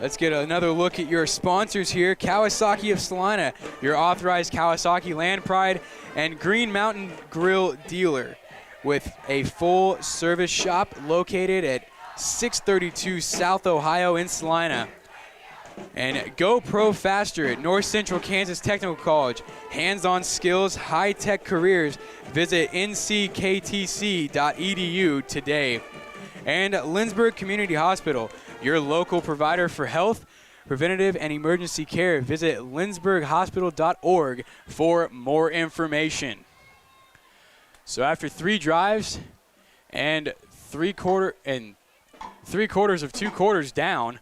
Let's get another look at your sponsors here. Kawasaki of Salina, your authorized Kawasaki Land Pride and Green Mountain Grill dealer, with a full service shop located at 632 South Ohio in Salina. And Go Pro Faster at North Central Kansas Technical College. Hands-on skills, high-tech careers. Visit nckTC.edu today. And Lindsborg Community Hospital, your local provider for health, preventative, and emergency care. Visit lindsborghospital.org for more information. So after 3 drives and three quarters of 2 quarters down,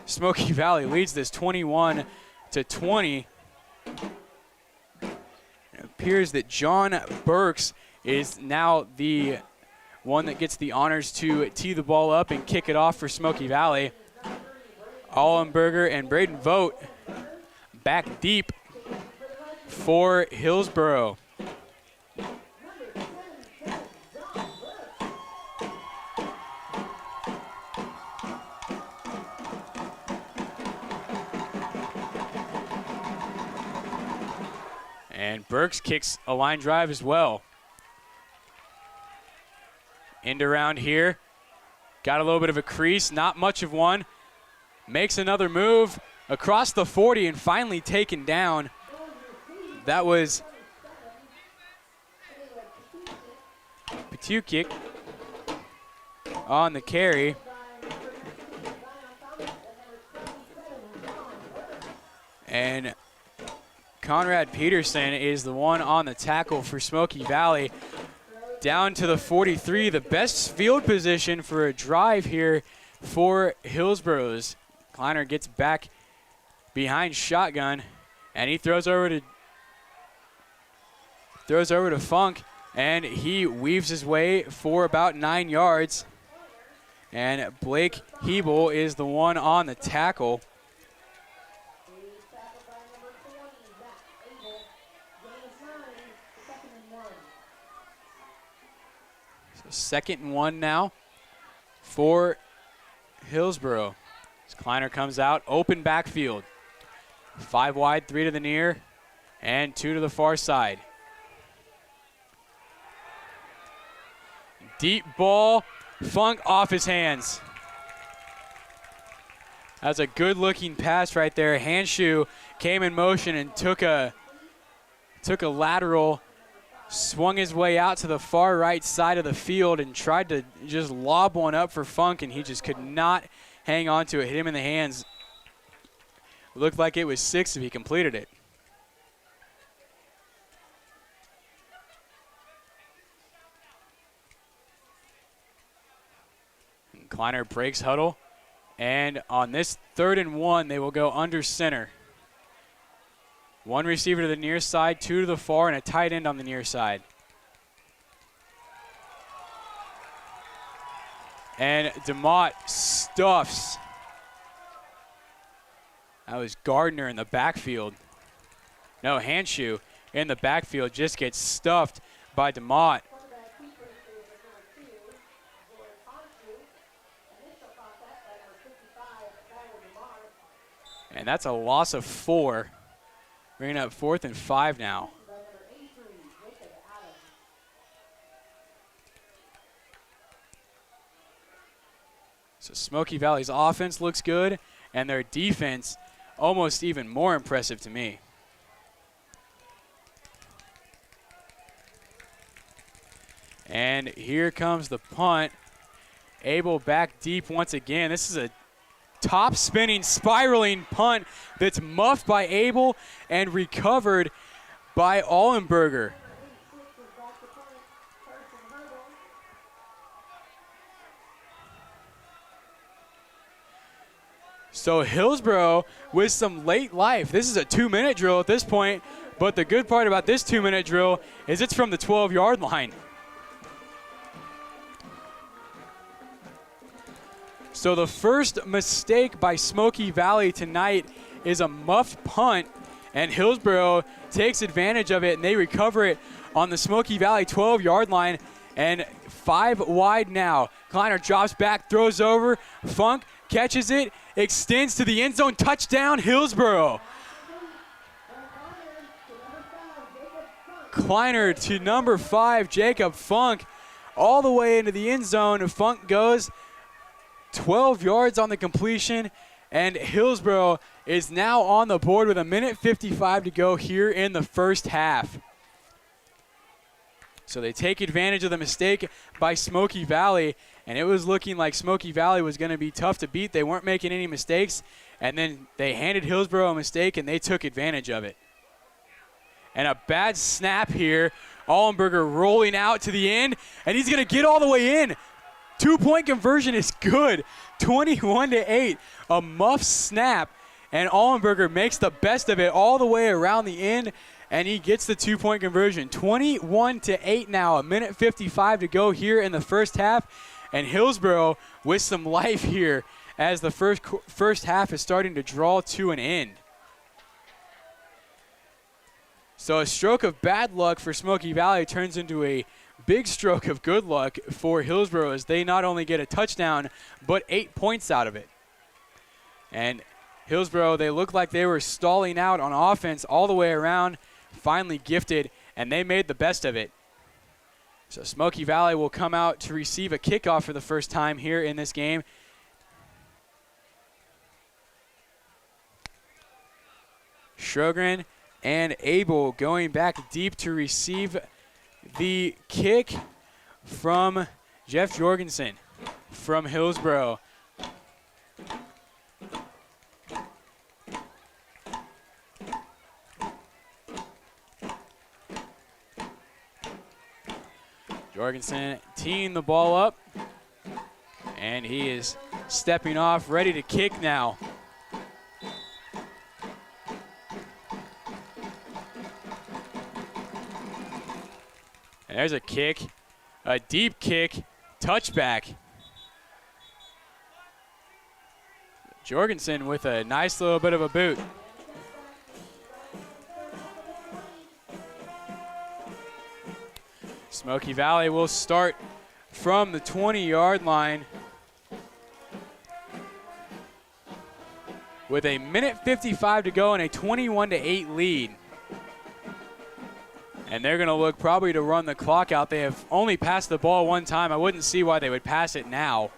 Smoky Valley leads this 21-20. It appears that John Burks is now the one that gets the honors to tee the ball up and kick it off for Smoky Valley. Allenberger and Braden Vogt back deep for Hillsboro. And Burks kicks a line drive as well. End around here. Got a little bit of a crease, not much of one. Makes another move across the 40 and finally taken down. That was Petukic on the carry. And Conrad Peterson is the one on the tackle for Smoky Valley. Down to the 43, the best field position for a drive here for Hillsboro's. Kleiner gets back behind shotgun, and he throws over to Funk. and he weaves his way for about 9 yards. And Blake Hebel is the one on the tackle. He's tackled by number 20, Zach Abel. Gains 9, 2nd and 1. So 2nd and 1 now for Hillsboro. As Kleiner comes out, open backfield. 5 wide, 3 to the near, and 2 to the far side. Deep ball, Funk off his hands. That's a good looking pass right there. Hanshu came in motion and took a lateral, swung his way out to the far right side of the field and tried to just lob one up for Funk, and he just could not hang on to it. Hit him in the hands. Looked like it was 6 if he completed it. And Kleiner breaks huddle. And on this 3rd and 1, they will go under center. 1 receiver to the near side, 2 to the far, and a tight end on the near side. And DeMott stuffs. That was Gardner in the backfield. No, Hanshu in the backfield just gets stuffed by DeMott. Quarterback keeper is number 2, George Honshu. Initial contact by number 55, Tyler DeMar. And that's a loss of 4. Bringing up 4th and 5 now. By number 83, Jacob Allen. So Smoky Valley's offense looks good, and their defense almost even more impressive to me. And here comes the punt. Abel back deep once again. This is a top spinning, spiraling punt that's muffed by Abel and recovered by Allenberger. 86 is back to punt. Carson Hurdle. So Hillsboro with some late life. This is a 2-minute drill at this point, but the good part about this 2-minute drill is it's from the 12-yard line. So the first mistake by Smoky Valley tonight is a muffed punt, and Hillsboro takes advantage of it, and they recover it on the Smoky Valley 12-yard line, and 5 wide now. Kleiner drops back, throws over, Funk catches it, extends to the end zone, touchdown Hillsboro. Kleiner to number 5, Jacob Funk, all the way into the end zone. Funk goes 12 yards on the completion, and Hillsboro is now on the board with 1:55 to go here in the first half. So they take advantage of the mistake by Smoky Valley, and it was looking like Smoky Valley was going to be tough to beat. They weren't making any mistakes, and then they handed Hillsboro a mistake, and they took advantage of it. And a bad snap here. Allenberger rolling out to the end, and he's going to get all the way in. 2-point conversion is good. 21-8. A muff snap, and Allenberger makes the best of it all the way around the end, and he gets the 2-point conversion. 21-8 now. 1:55 to go here in the first half, and Hillsboro with some life here as the first half is starting to draw to an end. So a stroke of bad luck for Smoky Valley turns into a big stroke of good luck for Hillsboro as they not only get a touchdown, but 8 points out of it. And Hillsboro, they looked like they were stalling out on offense all the way around, finally gifted, and they made the best of it. So Smoky Valley will come out to receive a kickoff for the first time here in this game. Sjogren and Abel going back deep to receive the kick from Jeff Jorgensen from Hillsboro. Jorgensen teeing the ball up, and he is stepping off, ready to kick now. And there's a kick, a deep kick, touchback. Jorgensen with a nice little bit of a boot. Smoky Valley will start from the 20-yard line with a minute 55 to go and a 21-8 lead. And they're going to look probably to run the clock out. They have only passed the ball one time. I wouldn't see why they would pass it now.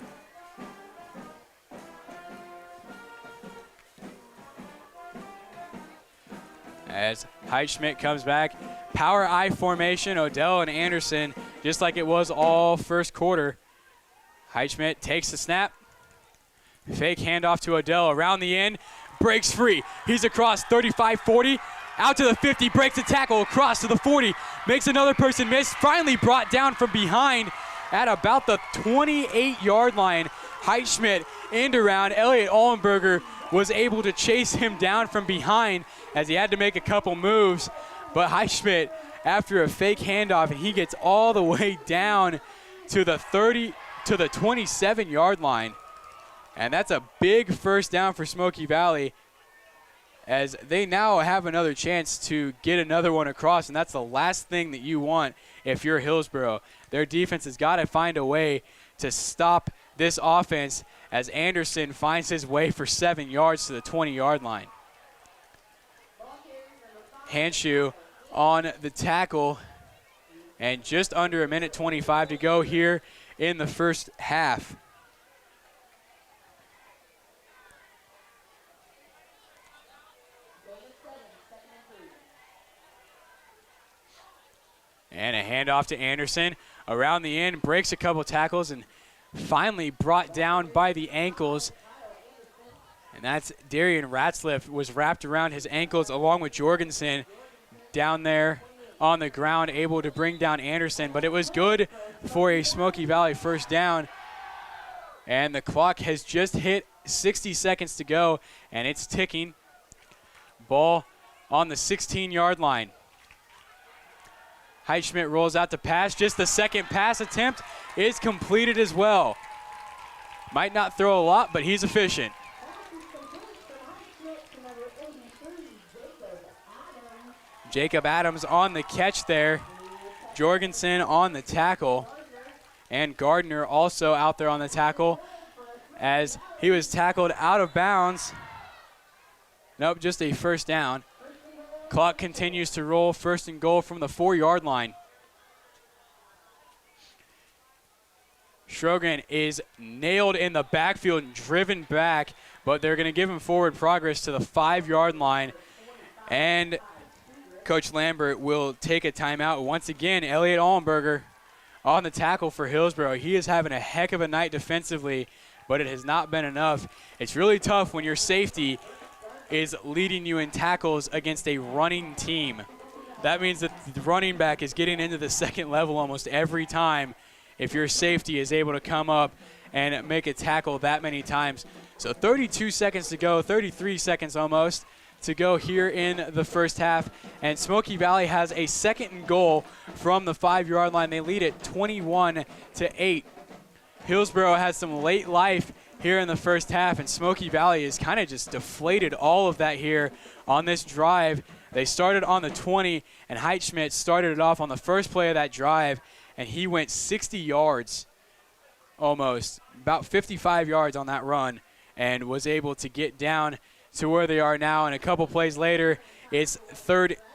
As Heitschmidt comes back, power I formation, Odell and Anderson, just like it was all first quarter. Heitschmidt takes the snap, fake handoff to Odell around the end, breaks free. He's across 35-40, out to the 50, breaks the tackle, across to the 40, makes another person miss, finally brought down from behind at about the 28-yard line. Heitschmidt end around. Elliot Allenberger was able to chase him down from behind as he had to make a couple moves. But Heitschmidt, after a fake handoff, and he gets all the way down to the 27-yard line. And that's a big first down for Smoky Valley, as they now have another chance to get another one across, and that's the last thing that you want if you're Hillsboro. Their defense has got to find a way to stop this offense as Anderson finds his way for 7 yards to the 20-yard line. Handschuh on the tackle, and just under a minute 25 to go here in the first half. And a handoff to Anderson around the end, breaks a couple tackles, and finally brought down by the ankles. And that's Darian Ratzliff, was wrapped around his ankles along with Jorgensen down there on the ground, able to bring down Anderson. But it was good for a Smoky Valley first down. And the clock has just hit 60 seconds to go, and it's ticking. Ball on the 16-yard line. Heitschmidt rolls out to pass. Just the second pass attempt is completed as well. Might not throw a lot, but he's efficient. Jacob Adams on the catch there. Jorgensen on the tackle. And Gardner also out there on the tackle as he was tackled out of bounds. Nope, just a first down. Clock continues to roll, first and goal from the 4-yard line. Strogan is nailed in the backfield and driven back, but they're going to give him forward progress to the 5-yard line. And Coach Lambert will take a timeout. Once again, Elliot Allenberger on the tackle for Hillsboro. He is having a heck of a night defensively, but it has not been enough. It's really tough when your safety is leading you in tackles against a running team. That means that the running back is getting into the second level almost every time if your safety is able to come up and make a tackle that many times. So 32 seconds to go, 33 seconds almost to go here in the first half. And Smoky Valley has a second and goal from the 5-yard line. They lead it 21-8. Hillsboro has some late life here in the first half, and Smoky Valley has kind of just deflated all of that here on this drive. They started on the 20, and Heitschmidt started it off on the first play of that drive, and he went 60 yards almost, about 55 yards on that run, and was able to get down to where they are now. And a couple plays later, it's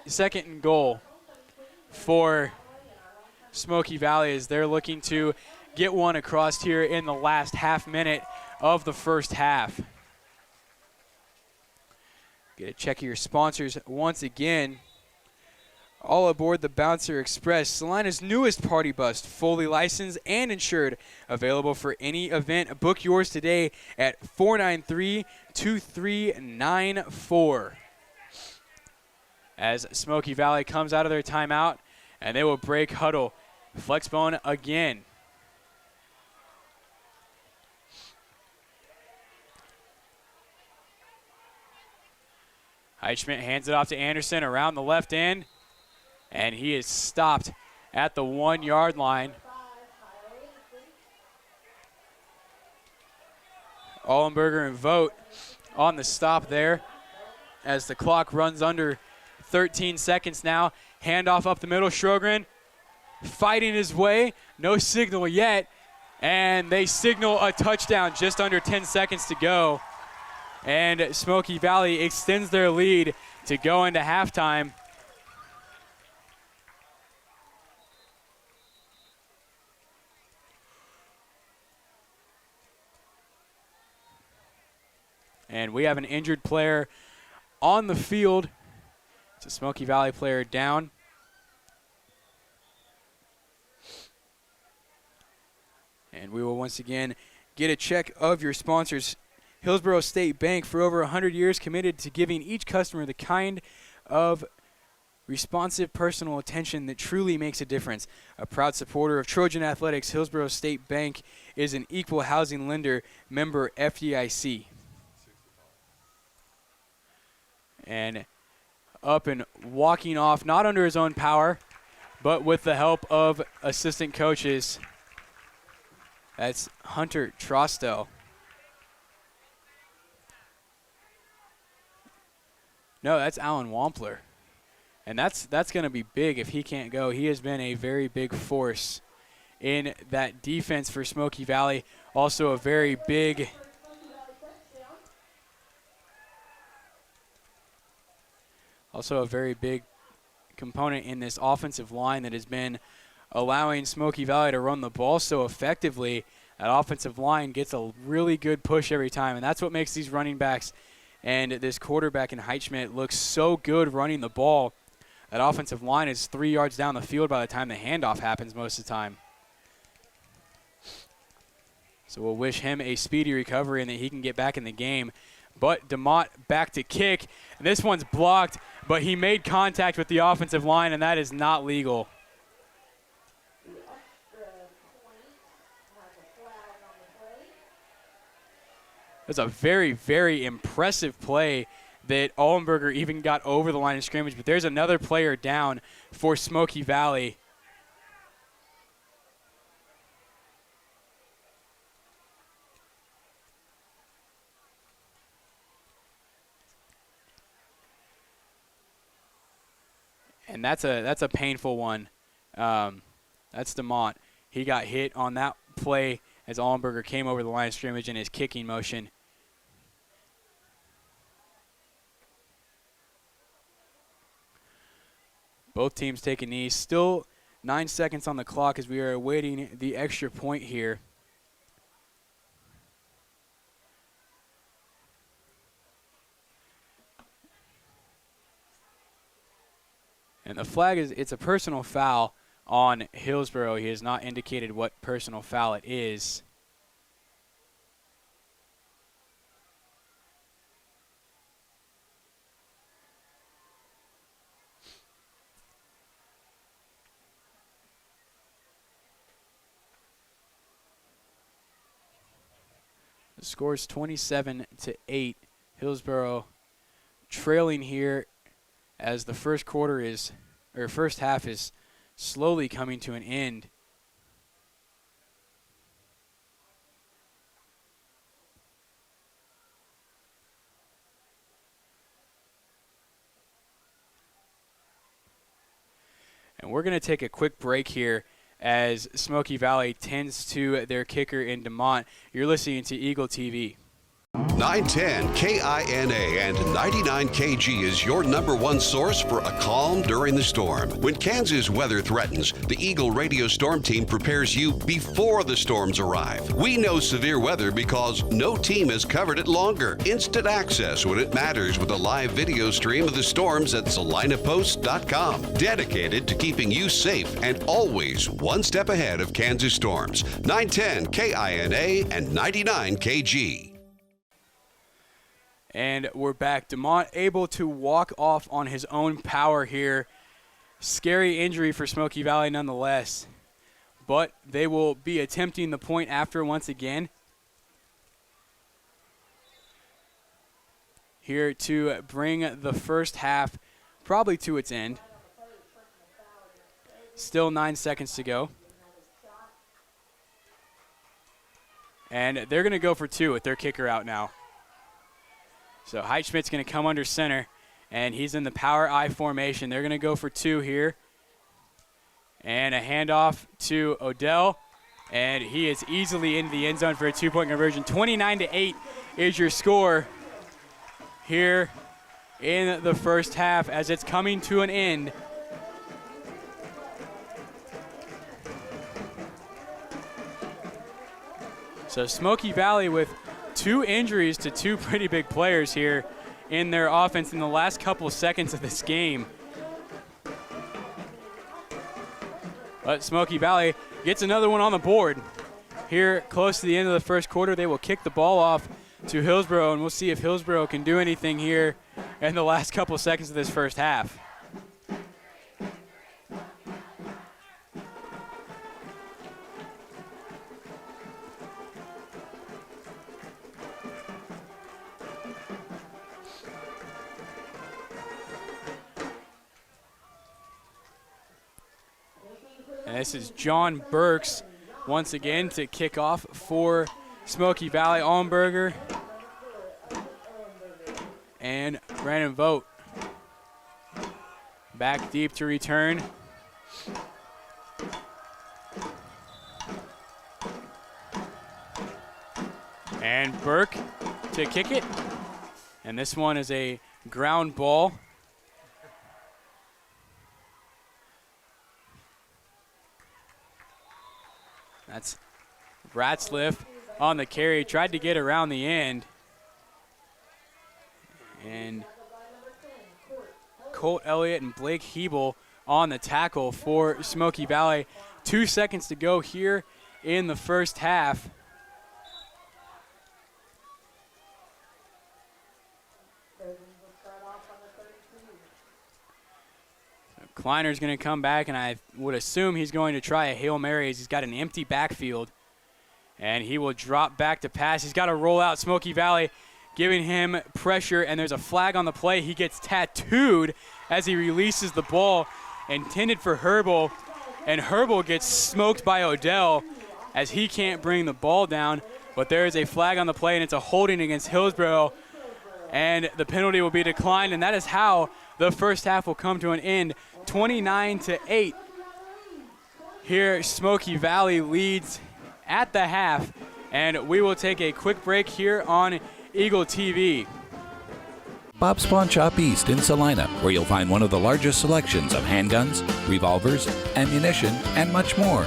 second and goal for Smoky Valley as they're looking to get one across here in the last half minute of the first half. Get a check of your sponsors once again. All aboard the Bouncer Express, Salina's newest party bus, fully licensed and insured, available for any event. Book yours today at 493-2394. As Smoky Valley comes out of their timeout, and they will break huddle. Flexbone again. Heitschmidt hands it off to Anderson around the left end, and he is stopped at the 1 yard line. Ollenberger and Vogt on the stop there as the clock runs under 13 seconds now. Handoff up the middle. Sjogren fighting his way. No signal yet. And they signal a touchdown just under 10 seconds to go. And Smoky Valley extends their lead to go into halftime. And we have an injured player on the field. It's a Smoky Valley player down. And we will once again get a check of your sponsors. Hillsborough State Bank, for over 100 years, committed to giving each customer the kind of responsive personal attention that truly makes a difference. A proud supporter of Trojan Athletics, Hillsborough State Bank is an equal housing lender, member FDIC. And up and walking off, not under his own power, but with the help of assistant coaches. That's Hunter Trosto. No, that's Alan Wampler. And that's going to be big if he can't go. He has been a very big force in that defense for Smoky Valley. Also a very big component in this offensive line that has been allowing Smoky Valley to run the ball so effectively. That offensive line gets a really good push every time, and that's what makes these running backs and this quarterback in Heitschmidt look so good running the ball. That offensive line is 3 yards down the field by the time the handoff happens most of the time. So we'll wish him a speedy recovery and that he can get back in the game. But DeMott back to kick. And this one's blocked, but he made contact with the offensive line, and that is not legal. That's a very, very impressive play that Ollenberger even got over the line of scrimmage. But there's another player down for Smoky Valley. And that's a painful one. That's DeMont. He got hit on that play as Ollenberger came over the line of scrimmage in his kicking motion. Both teams take a knee. Still 9 seconds on the clock as we are awaiting the extra point here. And the flag it's a personal foul on Hillsborough. He has not indicated what personal foul it is. The score is 27-8. Hillsborough trailing here as the first half is slowly coming to an end. And we're going to take a quick break here as Smoky Valley tends to their kicker in DeMont. You're listening to Eagle TV. 910 KINA and 99 KG is your #1 source for a calm during the storm. When Kansas weather threatens, the Eagle Radio Storm Team prepares you before the storms arrive. We know severe weather because no team has covered it longer. Instant access when it matters with a live video stream of the storms at SalinaPost.com. Dedicated to keeping you safe and always one step ahead of Kansas storms. 910 KINA and 99 KG. And we're back. DeMont able to walk off on his own power here. Scary injury for Smoky Valley nonetheless. But they will be attempting the point after once again. Here to bring the first half probably to its end. Still 9 seconds to go. And they're going to go for 2 with their kicker out now. So Heitschmidt's going to come under center, and he's in the power I formation. They're going to go for 2 here. And a handoff to Odell, and he is easily into the end zone for a 2-point conversion. 29-8 is your score here in the first half as it's coming to an end. So Smoky Valley with 2 injuries to 2 pretty big players here in their offense in the last couple seconds of this game. But Smoky Valley gets another one on the board. Here close to the end of the first quarter, they will kick the ball off to Hillsboro, and we'll see if Hillsboro can do anything here in the last couple seconds of this first half. And this is John Burks once again to kick off for Smoky Valley. Allenberger and Brandon Vogt back deep to return. And Burke to kick it. And this one is a ground ball. That's Ratzliff on the carry. Tried to get around the end. And Colt Elliott and Blake Hebel on the tackle for Smoky Valley. 2 seconds to go here in the first half. Kleiner's going to come back, and I would assume he's going to try a Hail Mary as he's got an empty backfield. And he will drop back to pass. He's got to roll out. Smoky Valley giving him pressure, and there's a flag on the play. He gets tattooed as he releases the ball intended for Herbal, and Herbal gets smoked by Odell as he can't bring the ball down. But there is a flag on the play, and it's a holding against Hillsboro, and the penalty will be declined, and that is how the first half will come to an end. 29-8. Here, Smoky Valley leads at the half, and we will take a quick break here on Eagle TV. Bob's Pawn Shop East in Salina, where you'll find one of the largest selections of handguns, revolvers, ammunition, and much more.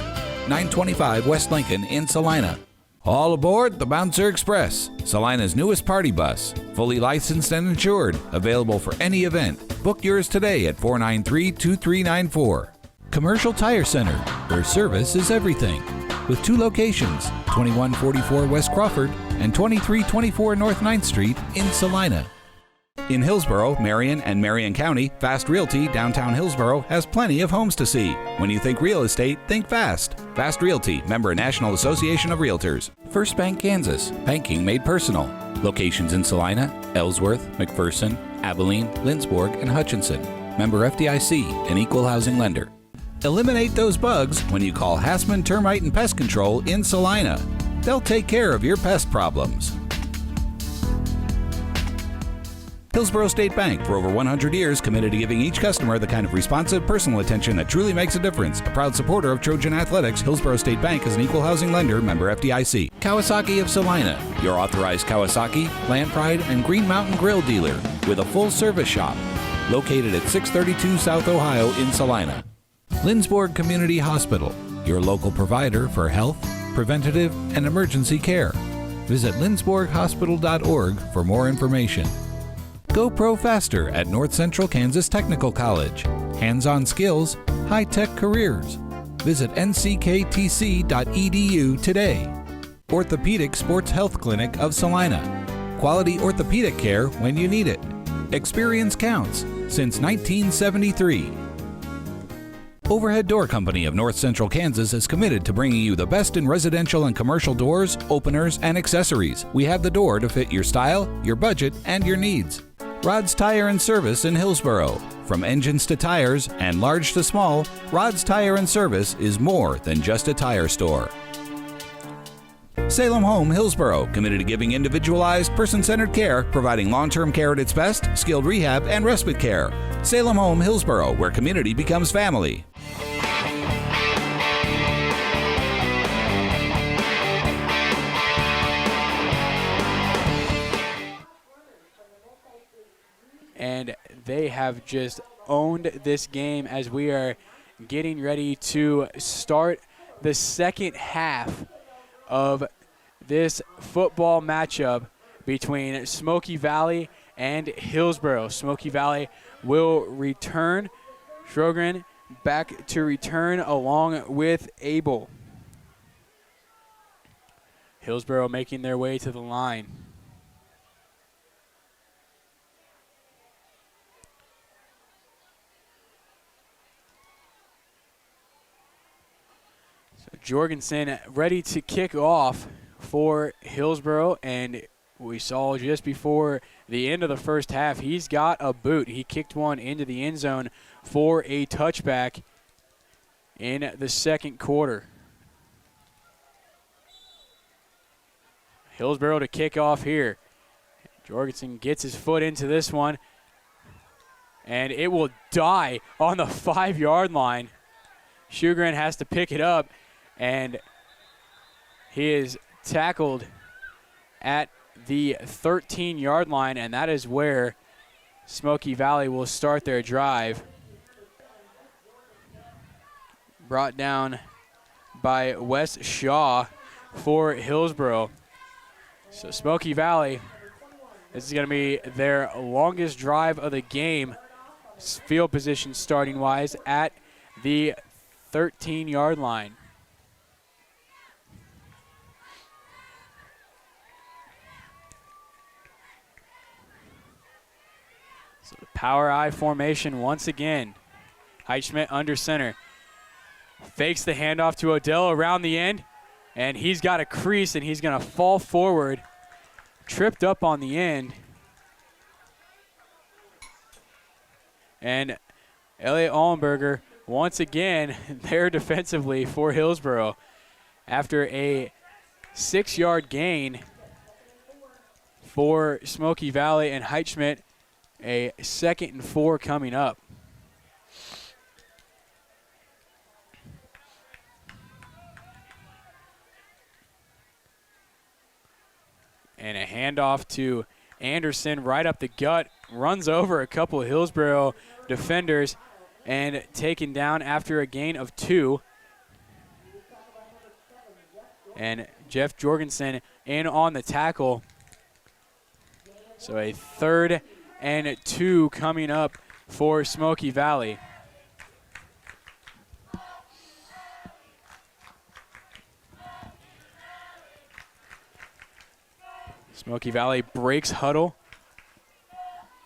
925 West Lincoln in Salina. All aboard the Bouncer Express, Salina's newest party bus. Fully licensed and insured, available for any event. Book yours today at 493-2394. Commercial Tire Center, where service is everything. With 2 locations, 2144 West Crawford and 2324 North 9th Street in Salina. In Hillsboro, Marion, and Marion County, Fast Realty downtown Hillsboro has plenty of homes to see. When you think real estate, think Fast. Fast Realty, member National Association of Realtors. First Bank Kansas, banking made personal. Locations in Salina, Ellsworth, McPherson, Abilene, Lindsborg, and Hutchinson. Member FDIC, an equal housing lender. Eliminate those bugs when you call Hassman Termite and Pest Control in Salina. They'll take care of your pest problems. Hillsboro State Bank, for over 100 years, committed to giving each customer the kind of responsive, personal attention that truly makes a difference. A proud supporter of Trojan Athletics, Hillsboro State Bank is an equal housing lender, member FDIC. Kawasaki of Salina, your authorized Kawasaki, Land Pride, and Green Mountain Grill dealer, with a full-service shop, located at 632 South Ohio in Salina. Lindsborg Community Hospital, your local provider for health, preventative, and emergency care. Visit lindsborghospital.org for more information. Go Pro Faster at North Central Kansas Technical College. Hands-on skills, high-tech careers. Visit nckTC.edu today. Orthopedic Sports Health Clinic of Salina. Quality orthopedic care when you need it. Experience counts since 1973. Overhead Door Company of North Central Kansas is committed to bringing you the best in residential and commercial doors, openers, and accessories. We have the door to fit your style, your budget, and your needs. Rod's Tire and Service in Hillsboro. From engines to tires and large to small, Rod's Tire and Service is more than just a tire store. Salem Home Hillsboro, committed to giving individualized, person-centered care, providing long-term care at its best, skilled rehab, and respite care. Salem Home Hillsboro, where community becomes family. And they have just owned this game as we are getting ready to start the second half of this football matchup between Smoky Valley and Hillsboro. Smoky Valley will return. Sjogren back to return along with Abel. Hillsboro making their way to the line. Jorgensen ready to kick off for Hillsboro, and we saw just before the end of the first half, he's got a boot. He kicked one into the end zone for a touchback in the second quarter. Hillsboro to kick off here. Jorgensen gets his foot into this one, and it will die on the 5-yard line. Sjogren has to pick it up, and he is tackled at the 13-yard line, and that is where Smoky Valley will start their drive. Brought down by Wes Shaw for Hillsboro. So Smoky Valley, this is going to be their longest drive of the game, field position starting-wise, at the 13-yard line. So the power I formation once again. Heitschmidt under center. Fakes the handoff to Odell around the end, and he's got a crease, and he's going to fall forward. Tripped up on the end. And Elliot Allenberger, once again, there defensively for Hillsboro. After a 6-yard gain for Smoky Valley, and Heitschmidt, a 2nd and 4 coming up. And a handoff to Anderson right up the gut. Runs over a couple of Hillsboro defenders and taken down after a gain of 2. And Jeff Jorgensen in on the tackle. So a 3rd and 2 coming up for Smoky Valley. Smoky Valley breaks huddle.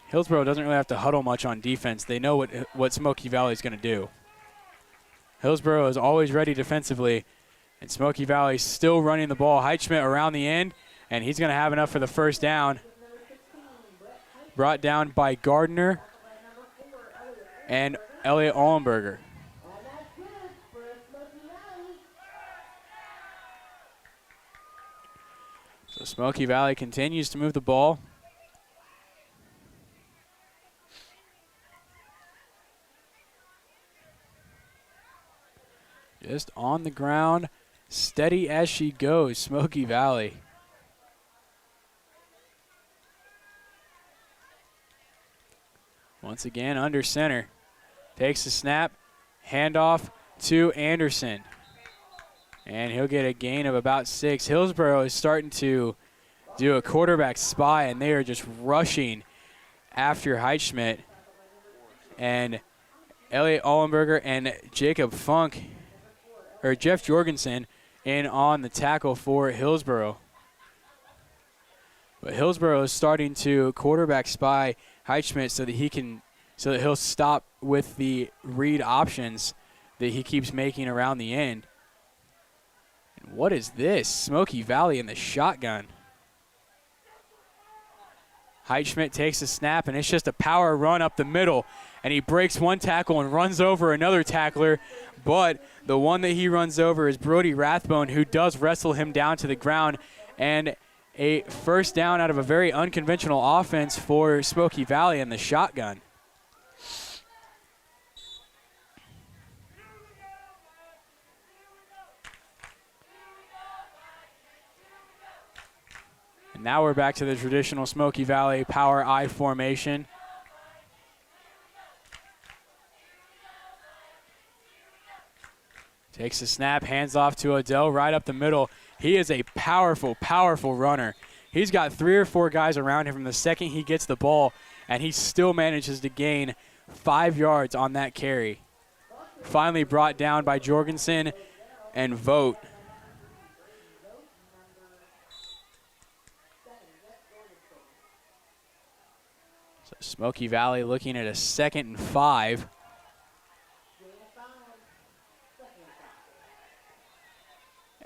Hillsboro doesn't really have to huddle much on defense. They know what Smoky Valley is going to do. Hillsboro is always ready defensively, and Smoky Valley still running the ball. Heitschmidt around the end, and he's going to have enough for the first down. Brought down by Gardner and Elliot Allenberger. So Smoky Valley continues to move the ball. Just on the ground, steady as she goes, Smoky Valley. Once again, under center. Takes the snap, handoff to Anderson. And he'll get a gain of about 6. Hillsboro is starting to do a quarterback spy, and they are just rushing after Heitschmidt. And Elliot Allenberger and Jacob Funk, or Jeff Jorgensen, in on the tackle for Hillsboro. But Hillsboro is starting to quarterback spy Heitschmidt so that he'll stop with the read options that he keeps making around the end. And what is this? Smoky Valley in the shotgun. Heitschmidt takes the snap, and it's just a power run up the middle. And he breaks one tackle and runs over another tackler. But the one that he runs over is Brody Rathbone, who does wrestle him down to the ground. And a first down out of a very unconventional offense for Smoky Valley in the shotgun. And now we're back to the traditional Smoky Valley power I formation. Takes the snap, hands off to Odell right up the middle. He is a powerful, powerful runner. He's got 3 or 4 guys around him from the second he gets the ball, and he still manages to gain 5 yards on that carry. Finally brought down by Jorgensen and Vogt. So Smoky Valley looking at a 2nd and 5.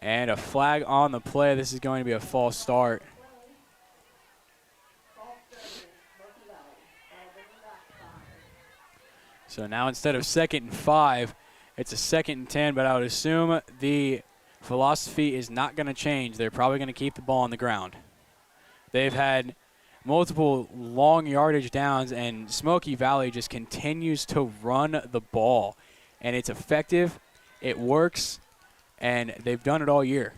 And a flag on the play. This is going to be a false start. So now instead of 2nd and 5, it's a 2nd and 10, but I would assume the philosophy is not going to change. They're probably going to keep the ball on the ground. They've had multiple long yardage downs, and Smoky Valley just continues to run the ball. And it's effective, it works, and they've done it all year.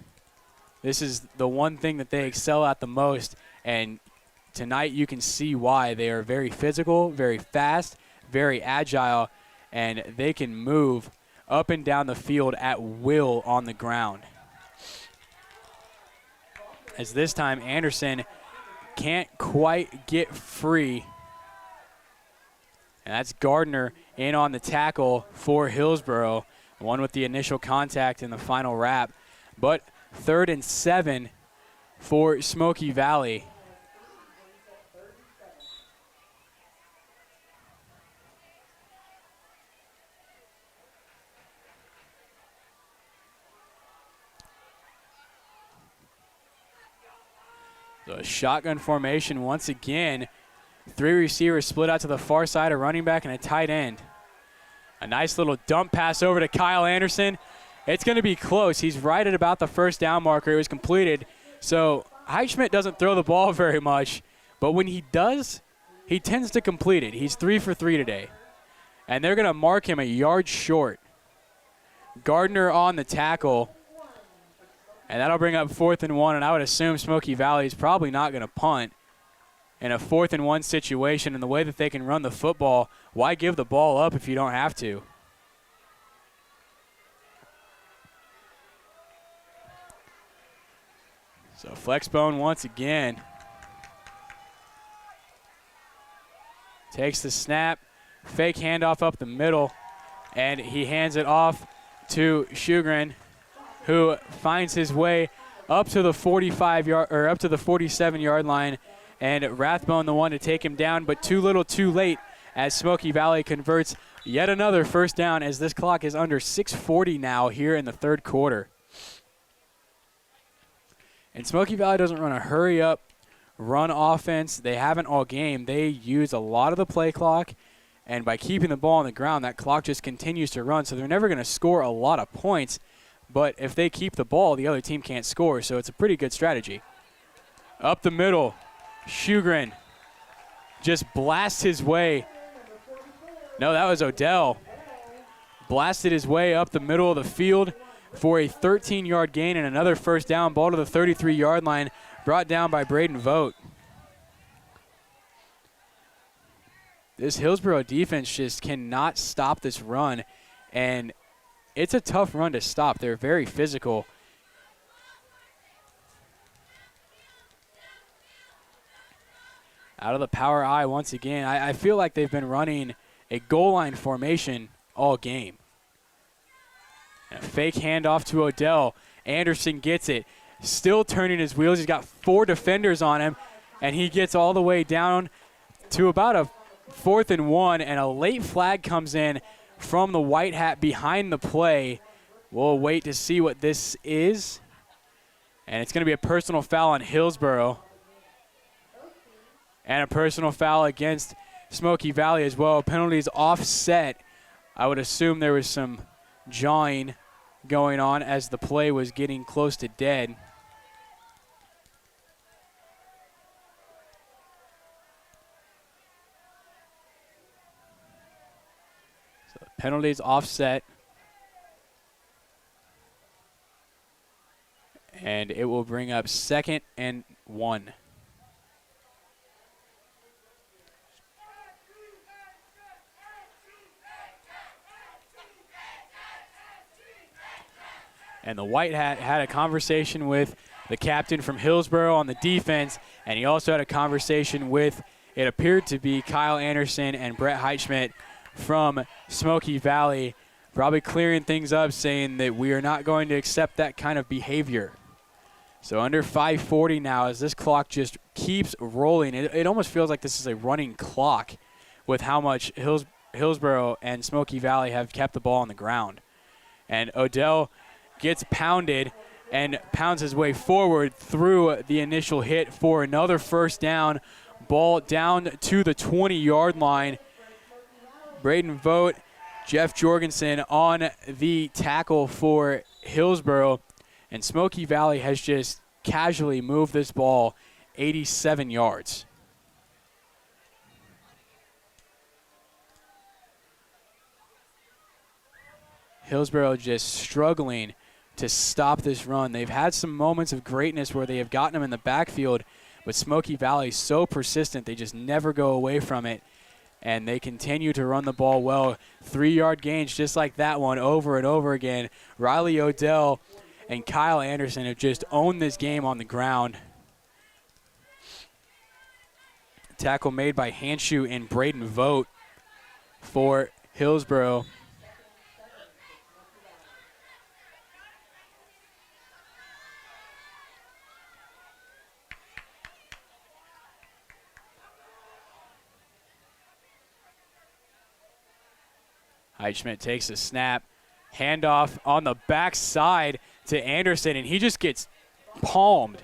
This is the one thing that they excel at the most, and tonight you can see why. They are very physical, very fast, very agile, and they can move up and down the field at will on the ground. As this time Anderson can't quite get free. And that's Gardner in on the tackle for Hillsboro. One with the initial contact in the final wrap. But 3rd and 7 for Smoky Valley. So a shotgun formation once again. 3 receivers split out to the far side, a running back and a tight end. A nice little dump pass over to Kyle Anderson. It's going to be close. He's right at about the first down marker. It was completed. So Heitschmidt doesn't throw the ball very much, but when he does, he tends to complete it. He's 3 for 3 today. And they're going to mark him a yard short. Gardner on the tackle. And that'll bring up 4th and 1, and I would assume Smoky Valley is probably not going to punt in a 4th and 1 situation. And the way that they can run the football, why give the ball up if you don't have to? So Flexbone once again takes the snap, fake handoff up the middle, and he hands it off to Shugren, who finds his way up to the 47-yard line, and Rathbone the one to take him down, but too little, too late, as Smoky Valley converts yet another first down, as this clock is under 6:40 now here in the 3rd quarter. And Smoky Valley doesn't run a hurry-up run offense. They haven't all game. They use a lot of the play clock, and by keeping the ball on the ground, that clock just continues to run, so they're never going to score a lot of points. But if they keep the ball, the other team can't score, so it's a pretty good strategy. Up the middle, Shugren just blasts his way. No, that was Odell. Blasted his way up the middle of the field for a 13-yard gain and another first down, ball to the 33-yard line, brought down by Braden Vogt. This Hillsboro defense just cannot stop this run, and it's a tough run to stop. They're very physical. Out of the power I once again. I feel like they've been running a goal line formation all game. And a fake handoff to Odell. Anderson gets it. Still turning his wheels. He's got 4 defenders on him, and he gets all the way down to about a 4th and 1, and a late flag comes in from the white hat behind the play. We'll wait to see what this is. And it's going to be a personal foul on Hillsboro. And a personal foul against Smoky Valley as well. Penalties offset. I would assume there was some jawing going on as the play was getting close to dead. So penalties offset. And it will bring up 2nd and 1. And the White Hat had a conversation with the captain from Hillsboro on the defense, and he also had a conversation with, it appeared to be Kyle Anderson and Brett Heitschmidt from Smoky Valley, probably clearing things up, saying that we are not going to accept that kind of behavior. So under 5:40 now, as this clock just keeps rolling, it almost feels like this is a running clock with how much Hillsboro and Smoky Valley have kept the ball on the ground. And Odell gets pounded and pounds his way forward through the initial hit for another first down. Ball down to the 20-yard line. Braden Vogt, Jeff Jorgensen on the tackle for Hillsboro. And Smoky Valley has just casually moved this ball 87 yards. Hillsboro just struggling to stop this run. They've had some moments of greatness where they have gotten them in the backfield, but Smoky Valley is so persistent, they just never go away from it, and they continue to run the ball well. 3-yard gains just like that one over and over again. Riley Odell and Kyle Anderson have just owned this game on the ground. Tackle made by Hanshu and Braden Vogt for Hillsboro. Heitschmidt takes a snap, handoff on the backside to Anderson, and he just gets palmed.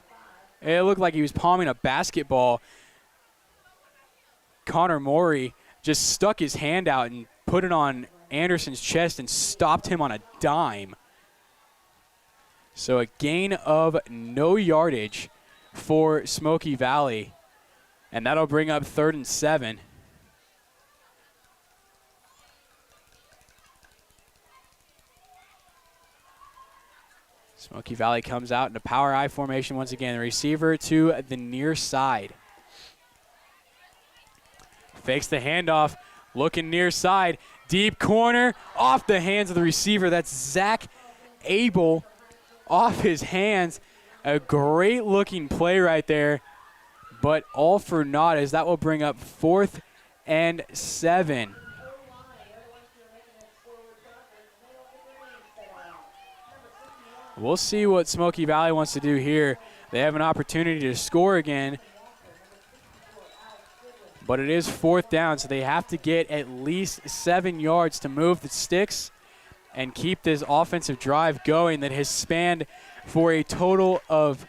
It looked like he was palming a basketball. Connor Morey just stuck his hand out and put it on Anderson's chest and stopped him on a dime. So a gain of no yardage for Smoky Valley, and that'll bring up 3rd and 7. Smoky Valley comes out in a power I formation once again. The receiver to the near side. Fakes the handoff, looking near side. Deep corner, off the hands of the receiver. That's Zach Abel off his hands. A great looking play right there, but all for naught as that will bring up 4th and 7. We'll see what Smoky Valley wants to do here. They have an opportunity to score again, but it is 4th down, so they have to get at least 7 yards to move the sticks and keep this offensive drive going that has spanned for a total of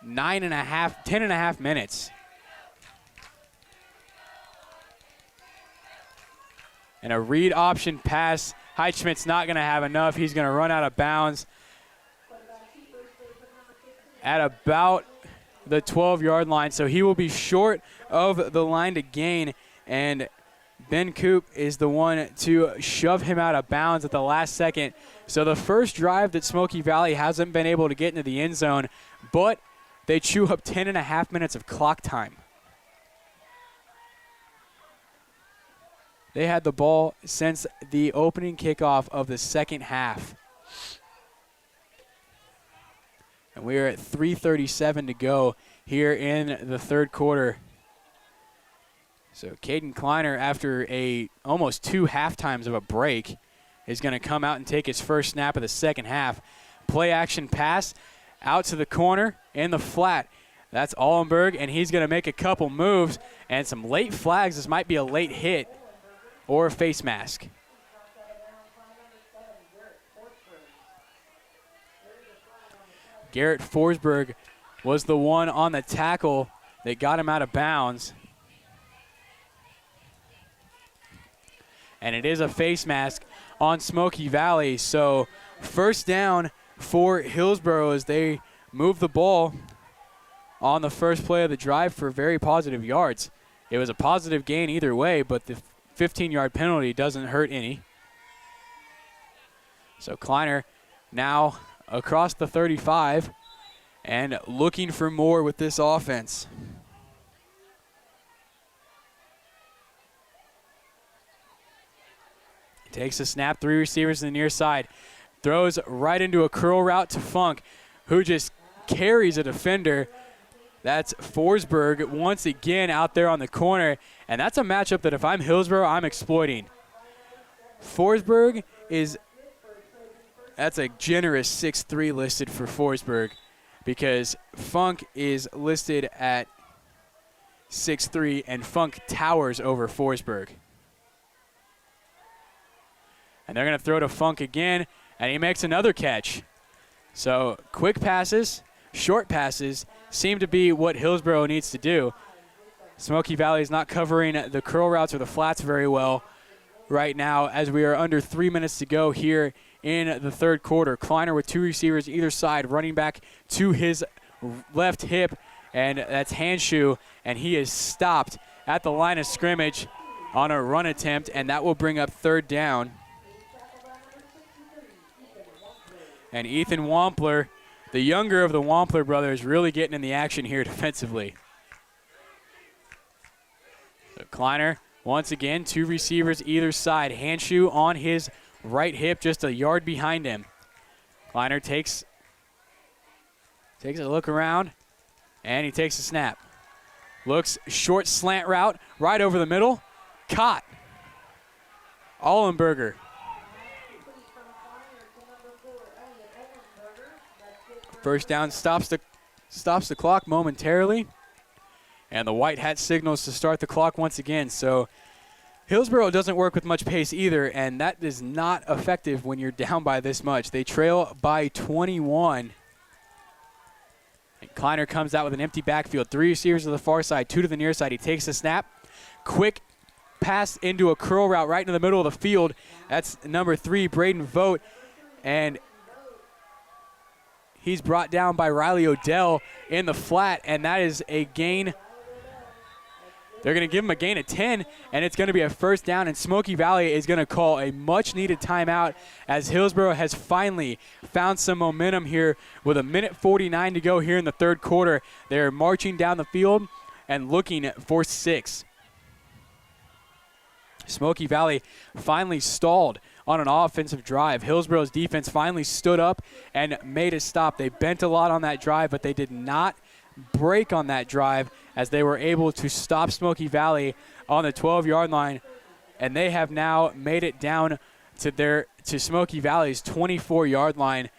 10 and a half minutes. And a read option pass. Heitschmidt's not going to have enough. He's going to run out of bounds at about the 12-yard line. So he will be short of the line to gain, and Ben Coop is the one to shove him out of bounds at the last second. So the first drive that Smoky Valley hasn't been able to get into the end zone, but they chew up 10 and a half minutes of clock time. They had the ball since the opening kickoff of the second half. And we are at 3:37 to go here in the third quarter. So Caden Kleiner, after almost 2 halftimes of a break, is going to come out and take his first snap of the second half. Play action pass out to the corner in the flat. That's Allenberg, and he's going to make a couple moves and some late flags. This might be a late hit or a face mask. Garrett Forsberg was the one on the tackle that got him out of bounds. And it is a face mask on Smoky Valley. So first down for Hillsboro as they move the ball on the first play of the drive for very positive yards. It was a positive gain either way, but the 15-yard penalty doesn't hurt any. So Kleiner now across the 35 and looking for more with this offense. Takes a snap, 3 receivers to the near side. Throws right into a curl route to Funk, who just carries a defender. That's Forsberg once again out there on the corner. And that's a matchup that if I'm Hillsboro, I'm exploiting. Forsberg that's a generous 6'3" listed for Forsberg because Funk is listed at 6'3", and Funk towers over Forsberg. And they're going to throw to Funk again, and he makes another catch. So quick passes, short passes seem to be what Hillsboro needs to do. Smoky Valley is not covering the curl routes or the flats very well right now as we are under 3 minutes to go here in the third quarter. Kleiner with 2 receivers either side, running back to his left hip, and that's Hanshu, and he is stopped at the line of scrimmage on a run attempt, and that will bring up third down. And Ethan Wampler, the younger of the Wampler brothers, really getting in the action here defensively. So Kleiner, once again, 2 receivers either side. Hanshu on his right hip, just a yard behind him. Kleiner takes a look around, and he takes a snap. Looks short slant route, right over the middle. Caught. Ollenberger. First down stops the clock momentarily. And the white hat signals to start the clock once again. So Hillsboro doesn't work with much pace either, and that is not effective when you're down by this much. They trail by 21. And Kleiner comes out with an empty backfield. 3 receivers to the far side, 2 to the near side. He takes a snap. Quick pass into a curl route right into the middle of the field. That's number 3, Braden Vogt. And he's brought down by Riley Odell in the flat, and that is a gain. They're going to give him a gain of 10, and it's going to be a first down, and Smoky Valley is going to call a much-needed timeout as Hillsboro has finally found some momentum here with 1:49 to go here in the third quarter. They're marching down the field and looking for 6. Smoky Valley finally stalled on an offensive drive. Hillsboro's defense finally stood up and made a stop. They bent a lot on that drive, but they did not break on that drive as they were able to stop Smoky Valley on the 12-yard line, and they have now made it down to Smoky Valley's 24-yard line.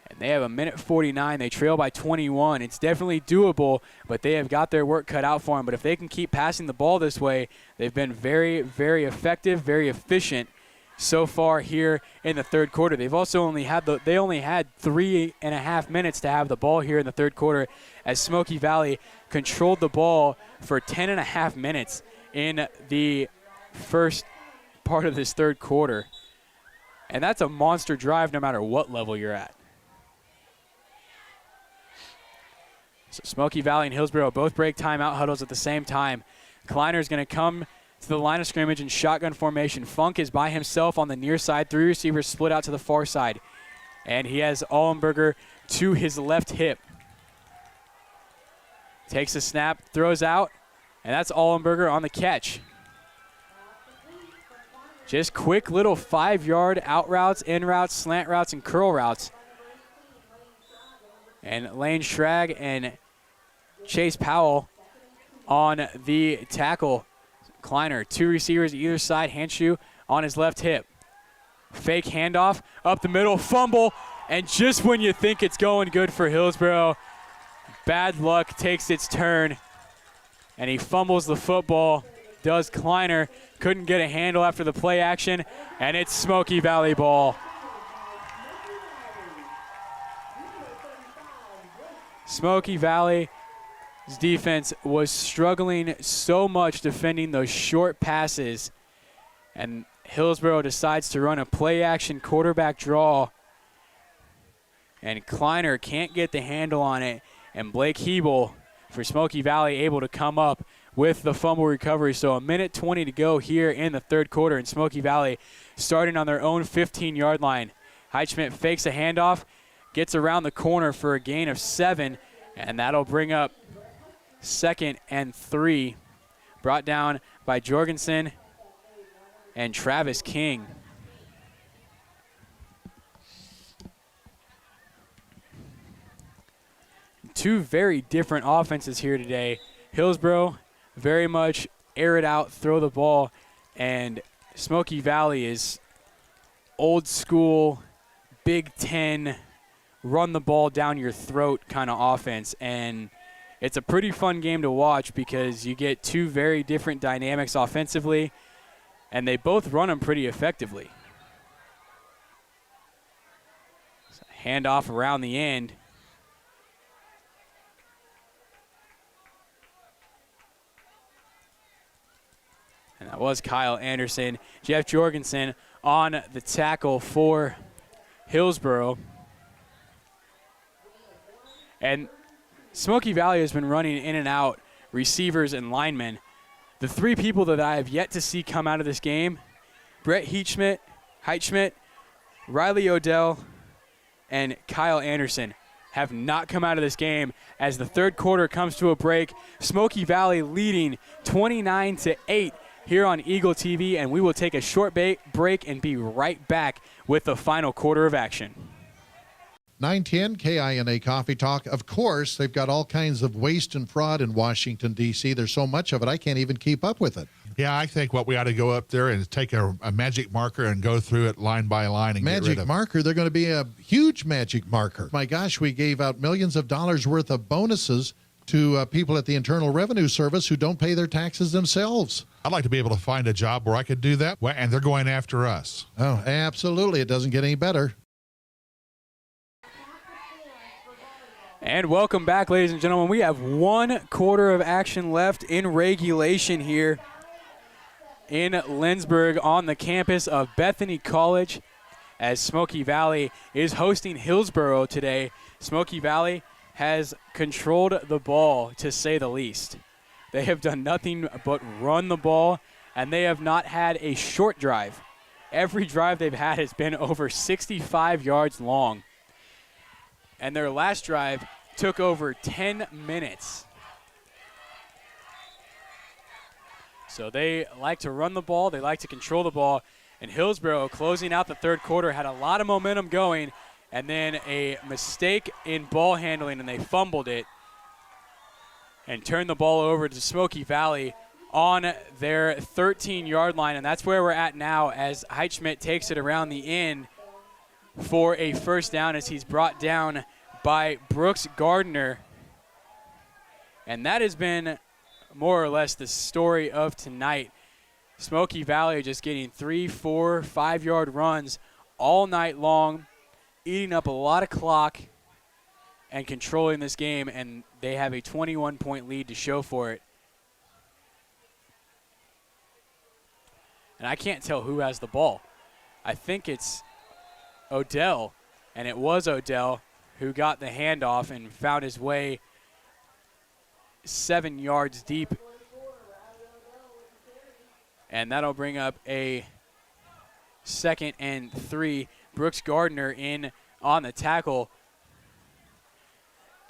And they have 1:49. They trail by 21. It's definitely doable, but they have got their work cut out for them. But if they can keep passing the ball this way, they've been very, very effective, very efficient so far here in the third quarter. They've also only had 3.5 minutes to have the ball here in the third quarter as Smoky Valley controlled the ball for 10.5 minutes in the first part of this third quarter. And that's a monster drive no matter what level you're at. So Smoky Valley and Hillsboro both break timeout huddles at the same time. Kleiner is going to come to the line of scrimmage in shotgun formation. Funk is by himself on the near side. 3 receivers split out to the far side. And he has Ollenberger to his left hip. Takes a snap, throws out, and that's Ollenberger on the catch. Just quick little 5-yard out routes, in routes, slant routes, and curl routes. And Lane Schrag and Chase Powell on the tackle. Kleiner, 2 receivers either side. Hanshu on his left hip. Fake handoff up the middle, fumble, and just when you think it's going good for Hillsboro, bad luck takes its turn, and he fumbles the football. Does Kleiner. Couldn't get a handle after the play action, and it's Smoky Valley ball. Smoky Valley's defense was struggling so much defending those short passes, and Hillsborough decides to run a play-action quarterback draw, and Kleiner can't get the handle on it, and Blake Hebel for Smoky Valley able to come up with the fumble recovery. So a minute 20 to go here in the third quarter, and Smoky Valley starting on their own 15-yard line. Heitschmidt fakes a handoff, gets around the corner for a gain of 7, and that'll bring up 2nd and 3, brought down by Jorgensen and Travis King. Two very different offenses here today. Hillsborough very much air it out, throw the ball, and Smoky Valley is old school, Big Ten, run the ball down your throat kind of offense. And it's a pretty fun game to watch because you get two very different dynamics offensively, and they both run them pretty effectively. So handoff around the end. And that was Kyle Anderson. Jeff Jorgensen on the tackle for Hillsborough. And Smoky Valley has been running in and out receivers and linemen. The three people that I have yet to see come out of this game, Brett Heitschmidt, Riley Odell, and Kyle Anderson, have not come out of this game as the third quarter comes to a break. Smoky Valley leading 29-8 here on Eagle TV, and we will take a short break and be right back with the final quarter of action. 910 KINA Coffee Talk. Of course, they've got all kinds of waste and fraud in Washington, D.C. There's so much of it, I can't even keep up with it. Yeah, I think what we ought to go up there and take a magic marker and go through it line by line and get rid of Magic marker? They're going to be a huge magic marker. My gosh, we gave out millions of dollars worth of bonuses to people at the Internal Revenue Service who don't pay their taxes themselves. I'd like to be able to find a job where I could do that, and they're going after us. Oh, absolutely. It doesn't get any better. And welcome back, ladies and gentlemen. We have one quarter of action left in regulation here in Lindsborg on the campus of Bethany College as Smoky Valley is hosting Hillsborough today. Smoky Valley has controlled the ball, to say the least. They have done nothing but run the ball, and they have not had a short drive. Every drive they've had has been over 65 yards long. And their last drive took over 10 minutes. So they like to run the ball, they like to control the ball, and Hillsborough, closing out the third quarter, had a lot of momentum going, and then a mistake in ball handling, and they fumbled it and turned the ball over to Smoky Valley on their 13-yard line, and that's where we're at now as Heitschmidt takes it around the end for a first down as he's brought down by Brooks Gardner. And that has been more or less the story of tonight. Smoky Valley just getting 3, 4, 5-yard runs all night long, eating up a lot of clock and controlling this game, and they have a 21-point lead to show for it. And I can't tell who has the ball. I think it's Odell, and it was Odell who got the handoff and found his way 7 yards deep. And that'll bring up a 2nd and 3. Brooks Gardner in on the tackle.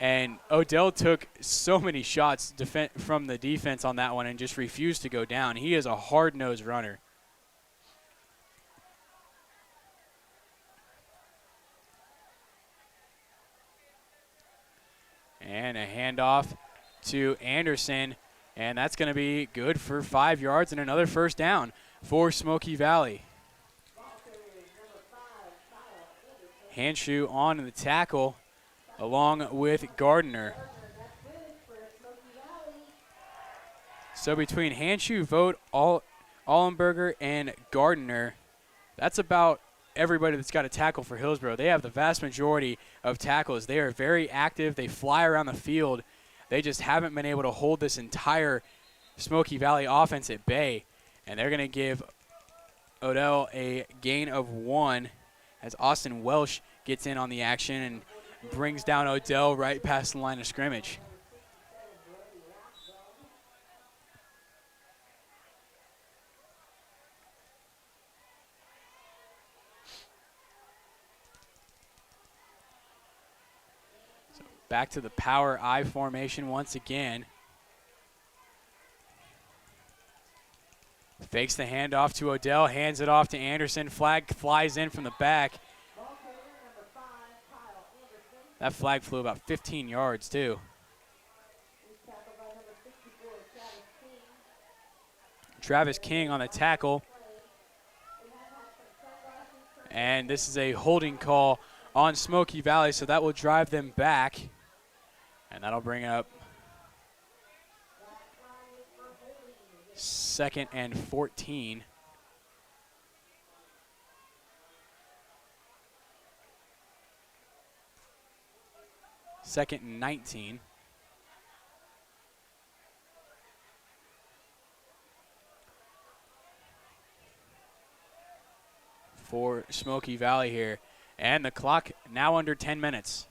And Odell took so many shots from the defense on that one and just refused to go down. He is a hard-nosed runner. And a handoff to Anderson, and that's going to be good for 5 yards and another first down for Smoky Valley. Hanshu on the tackle along with Gardner. So between Hanshu, Vogt, Allenberger, and Gardner, that's about everybody that's got a tackle for Hillsborough. They have the vast majority of tackles. They are very active. They fly around the field. They just haven't been able to hold this entire Smoky Valley offense at bay. And they're going to give Odell a gain of 1 as Austin Welsh gets in on the action and brings down Odell right past the line of scrimmage. So back to the power I formation once again. Fakes the handoff to Odell, hands it off to Anderson. Flag flies in from the back. That flag flew about 15 yards, too. Travis King on the tackle. And this is a holding call on Smoky Valley, so that will drive them back. And that'll bring up 2nd and 14. Second and 19. For Smoky Valley here. And the clock now under 10 minutes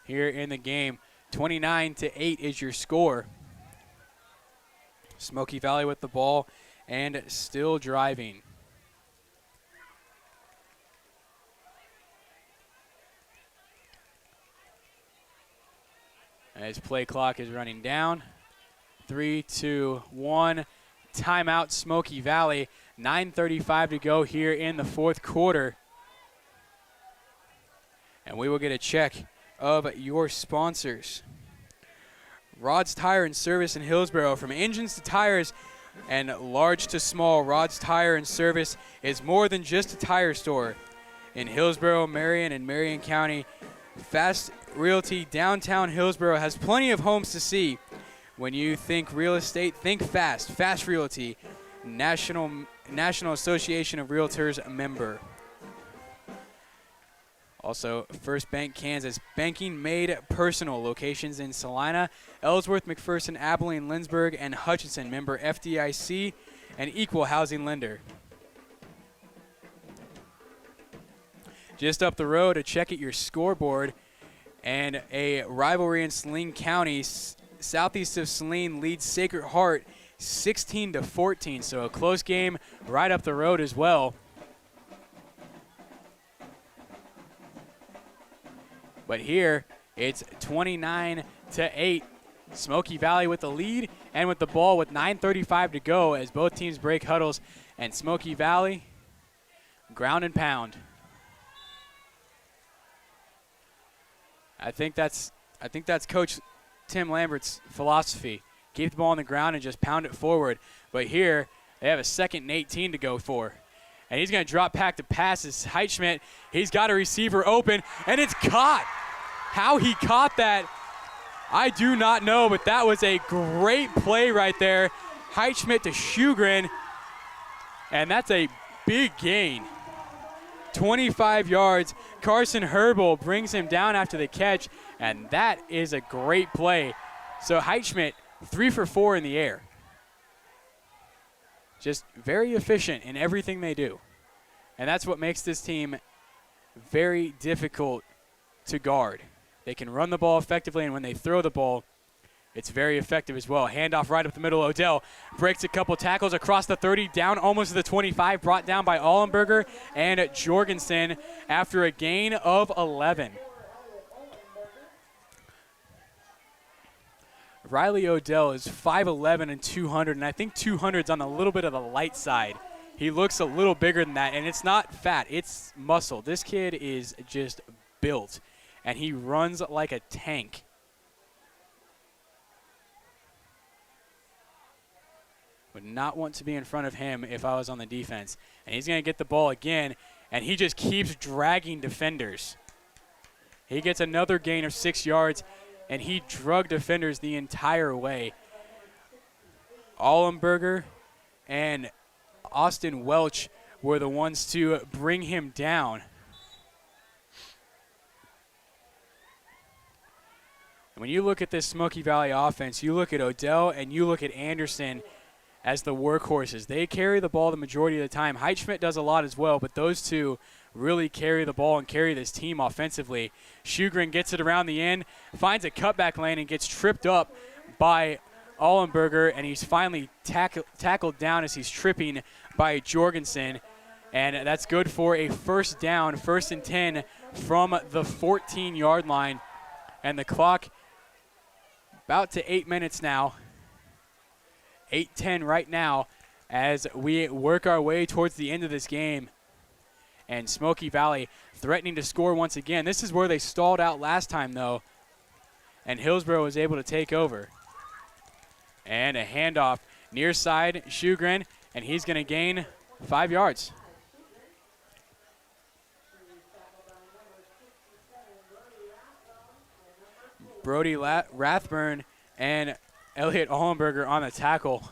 here in the game. 29-8 is your score. Smoky Valley with the ball and still driving. As play clock is running down. 3, 2, 1. Timeout, Smoky Valley. 9:35 to go here in the fourth quarter. And we will get a check of your sponsors. Rods Tire and Service in Hillsborough. From engines to tires and large to small, Rods Tire and Service is more than just a tire store. In Hillsborough, Marion, and Marion County, Fast Realty Downtown Hillsborough has plenty of homes to see. When you think real estate, think Fast. Fast Realty, National Association of Realtors member. Also, First Bank Kansas, banking made personal. Locations in Salina, Ellsworth, McPherson, Abilene, Lindsborg, and Hutchinson. Member FDIC and equal housing lender. Just up the road, a check at your scoreboard, and a rivalry in Saline County. Southeast of Saline leads Sacred Heart 16-14, so a close game right up the road as well. But here, it's 29-8. Smoky Valley with the lead and with the ball with 9:35 to go as both teams break huddles. And Smoky Valley, ground and pound. I think that's Coach Tim Lambert's philosophy. Keep the ball on the ground and just pound it forward. But here, they have a 2nd and 18 to go for. And he's going to drop back to passes. Heitschmidt, he's got a receiver open, and it's caught. How he caught that, I do not know, but that was a great play right there. Heitschmidt to Shugren, and that's a big gain. 25 yards. Carson Herbal brings him down after the catch, and that is a great play. So Heitschmidt, 3 for 4 in the air. Just very efficient in everything they do. And that's what makes this team very difficult to guard. They can run the ball effectively, and when they throw the ball, it's very effective as well. Handoff right up the middle. Odell breaks a couple tackles across the 30, down almost to the 25, brought down by Allenberger and Jorgensen after a gain of 11. Riley Odell is 5'11 and 200, and I think 200's on a little bit of the light side. He looks a little bigger than that, and it's not fat, it's muscle. This kid is just built, and he runs like a tank. Would not want to be in front of him if I was on the defense. And he's going to get the ball again, and he just keeps dragging defenders. He gets another gain of 6 yards, and he drug defenders the entire way. Allenberger and Austin Welch were the ones to bring him down. When you look at this Smoky Valley offense, you look at Odell and you look at Anderson as the workhorses. They carry the ball the majority of the time. Heitschmidt does a lot as well, but those two really carry the ball and carry this team offensively. Sjogren gets it around the end, finds a cutback lane, and gets tripped up by Ollenberger, and he's finally tackled down as he's tripping by Jorgensen. And that's good for a first down, 1st and 10 from the 14-yard line. And the clock about to 8 minutes now. 8:10 right now as we work our way towards the end of this game. And Smoky Valley threatening to score once again. This is where they stalled out last time, though, and Hillsborough was able to take over. And a handoff near side, Sjogren, and he's going to gain 5 yards. Brody Rathburn and Elliot Ollenberger on the tackle.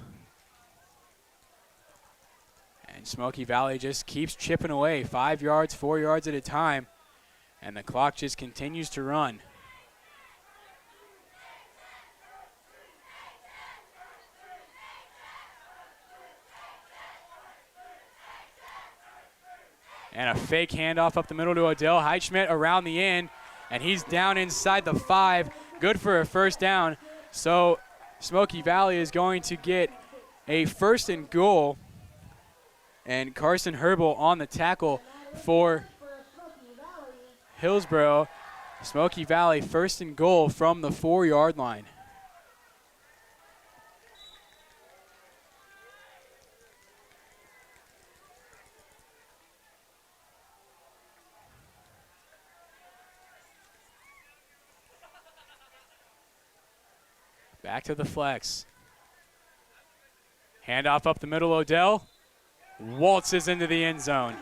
And Smoky Valley just keeps chipping away, 5 yards, 4 yards at a time. And the clock just continues to run. And a fake handoff up the middle to Odell. Heitschmidt around the end, and he's down inside the 5. Good for a first down. So Smoky Valley is going to get a 1st and goal. And Carson Herbal on the tackle for Hillsborough. Smoky Valley 1st and goal from the 4-yard line. Back to the flex. Handoff up the middle, Odell. Waltzes into the end zone.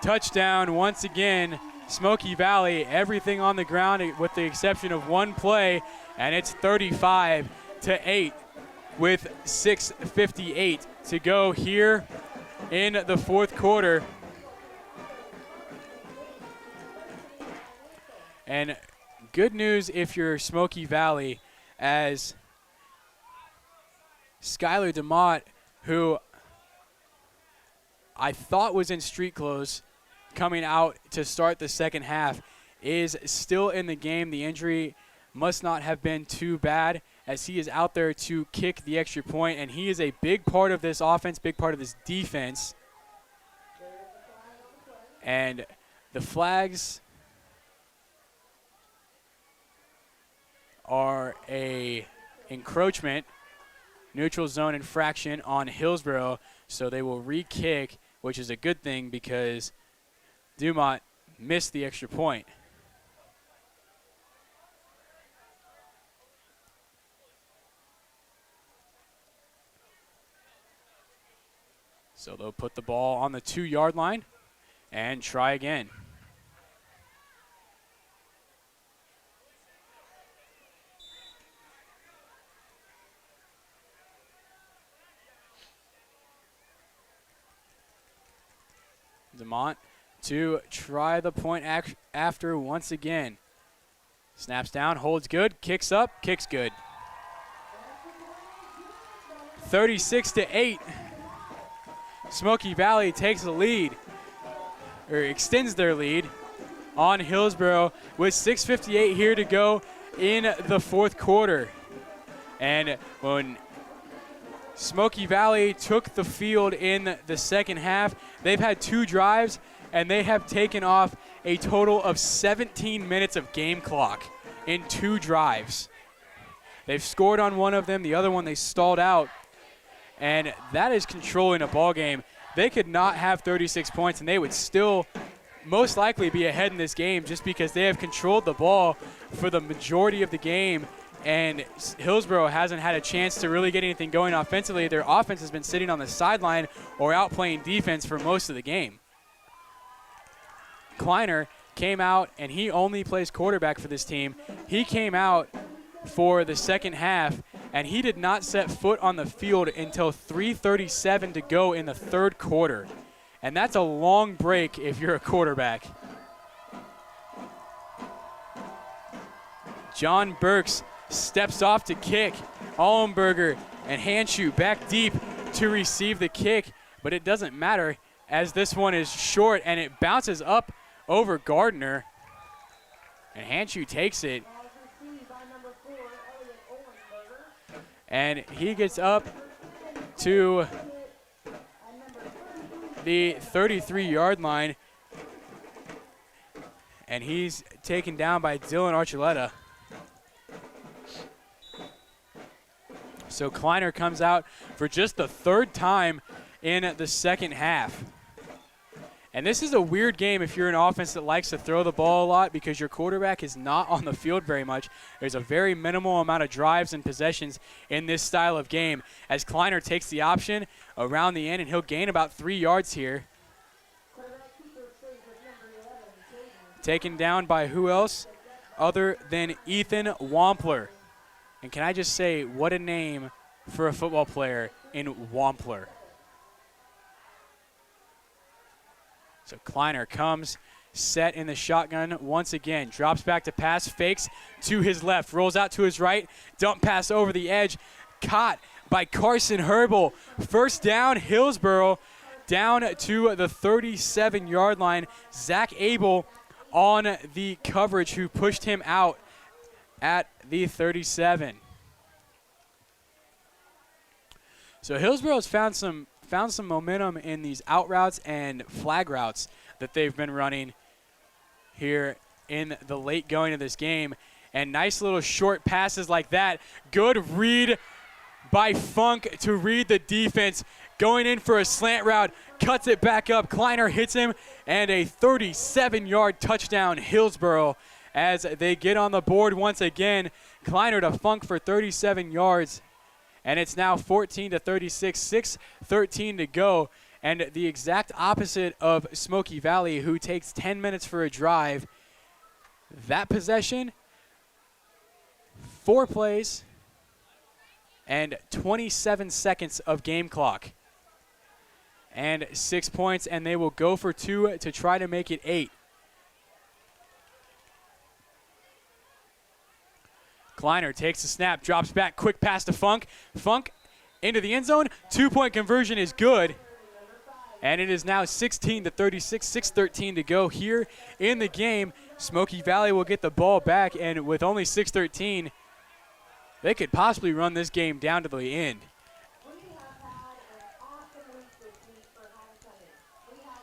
Touchdown once again, Smoky Valley. Everything on the ground with the exception of one play, and it's 35-8 with 6:58 to go here in the 4th quarter. And good news if you're Smoky Valley, as Skylar DeMott, who I thought was in street clothes coming out to start the second half, is still in the game. The injury must not have been too bad, as he is out there to kick the extra point, and he is a big part of this offense, big part of this defense. And the flags are a encroachment, neutral zone infraction on Hillsborough, so they will re-kick, which is a good thing because Dumont missed the extra point. So they'll put the ball on the 2-yard line and try again. DeMont to try the point after once again. Snaps down, holds good, kicks up, kicks good. 36-8. Smoky Valley takes the lead, or extends their lead on Hillsborough with 6:58 here to go in the 4th quarter. And when Smoky Valley took the field in the second half, they've had 2 drives, and they have taken off a total of 17 minutes of game clock in 2 drives. They've scored on one of them. The other one they stalled out, and that is controlling a ball game. They could not have 36 points, and they would still most likely be ahead in this game just because they have controlled the ball for the majority of the game. And Hillsborough hasn't had a chance to really get anything going offensively. Their offense has been sitting on the sideline or out playing defense for most of the game. Kleiner came out, and he only plays quarterback for this team. He came out for the second half, and he did not set foot on the field until 3:37 to go in the 3rd quarter. And that's a long break if you're a quarterback. John Burks steps off to kick. Allenberger and Hanshu back deep to receive the kick, but it doesn't matter as this one is short and it bounces up over Gardner. And Hanshu takes it. And he gets up to the 33-yard line. And he's taken down by Dylan Archuleta. So Kleiner comes out for just the third time in the second half. And this is a weird game if you're an offense that likes to throw the ball a lot because your quarterback is not on the field very much. There's a very minimal amount of drives and possessions in this style of game as Kleiner takes the option around the end, and he'll gain about 3 yards here. Taken down by who else other than Ethan Wampler. And can I just say, what a name for a football player in Wampler. So Kleiner comes, set in the shotgun once again. Drops back to pass, fakes to his left, rolls out to his right. Dump pass over the edge. Caught by Carson Herbal. First down, Hillsboro down to the 37-yard line. Zach Abel on the coverage who pushed him out at the 37. So Hillsboro's found some momentum in these out routes and flag routes that they've been running here in the late going of this game. And nice little short passes like that. Good read by Funk to read the defense. Going in for a slant route, cuts it back up. Kleiner hits him, and a 37-yard touchdown, Hillsboro, as they get on the board once again. Kleiner to Funk for 37 yards, and it's now 14-36, 6:13 to go. And the exact opposite of Smoky Valley, who takes 10 minutes for a drive. That possession, 4 plays, and 27 seconds of game clock. And 6 points, and they will go for 2 to try to make it 8. Kleiner takes the snap, drops back, quick pass to Funk. Funk into the end zone. 2-point conversion is good. And it is now 16-36, 6:13 to go here in the game. Smoky Valley will get the ball back, and with only 6:13, they could possibly run this game down to the end.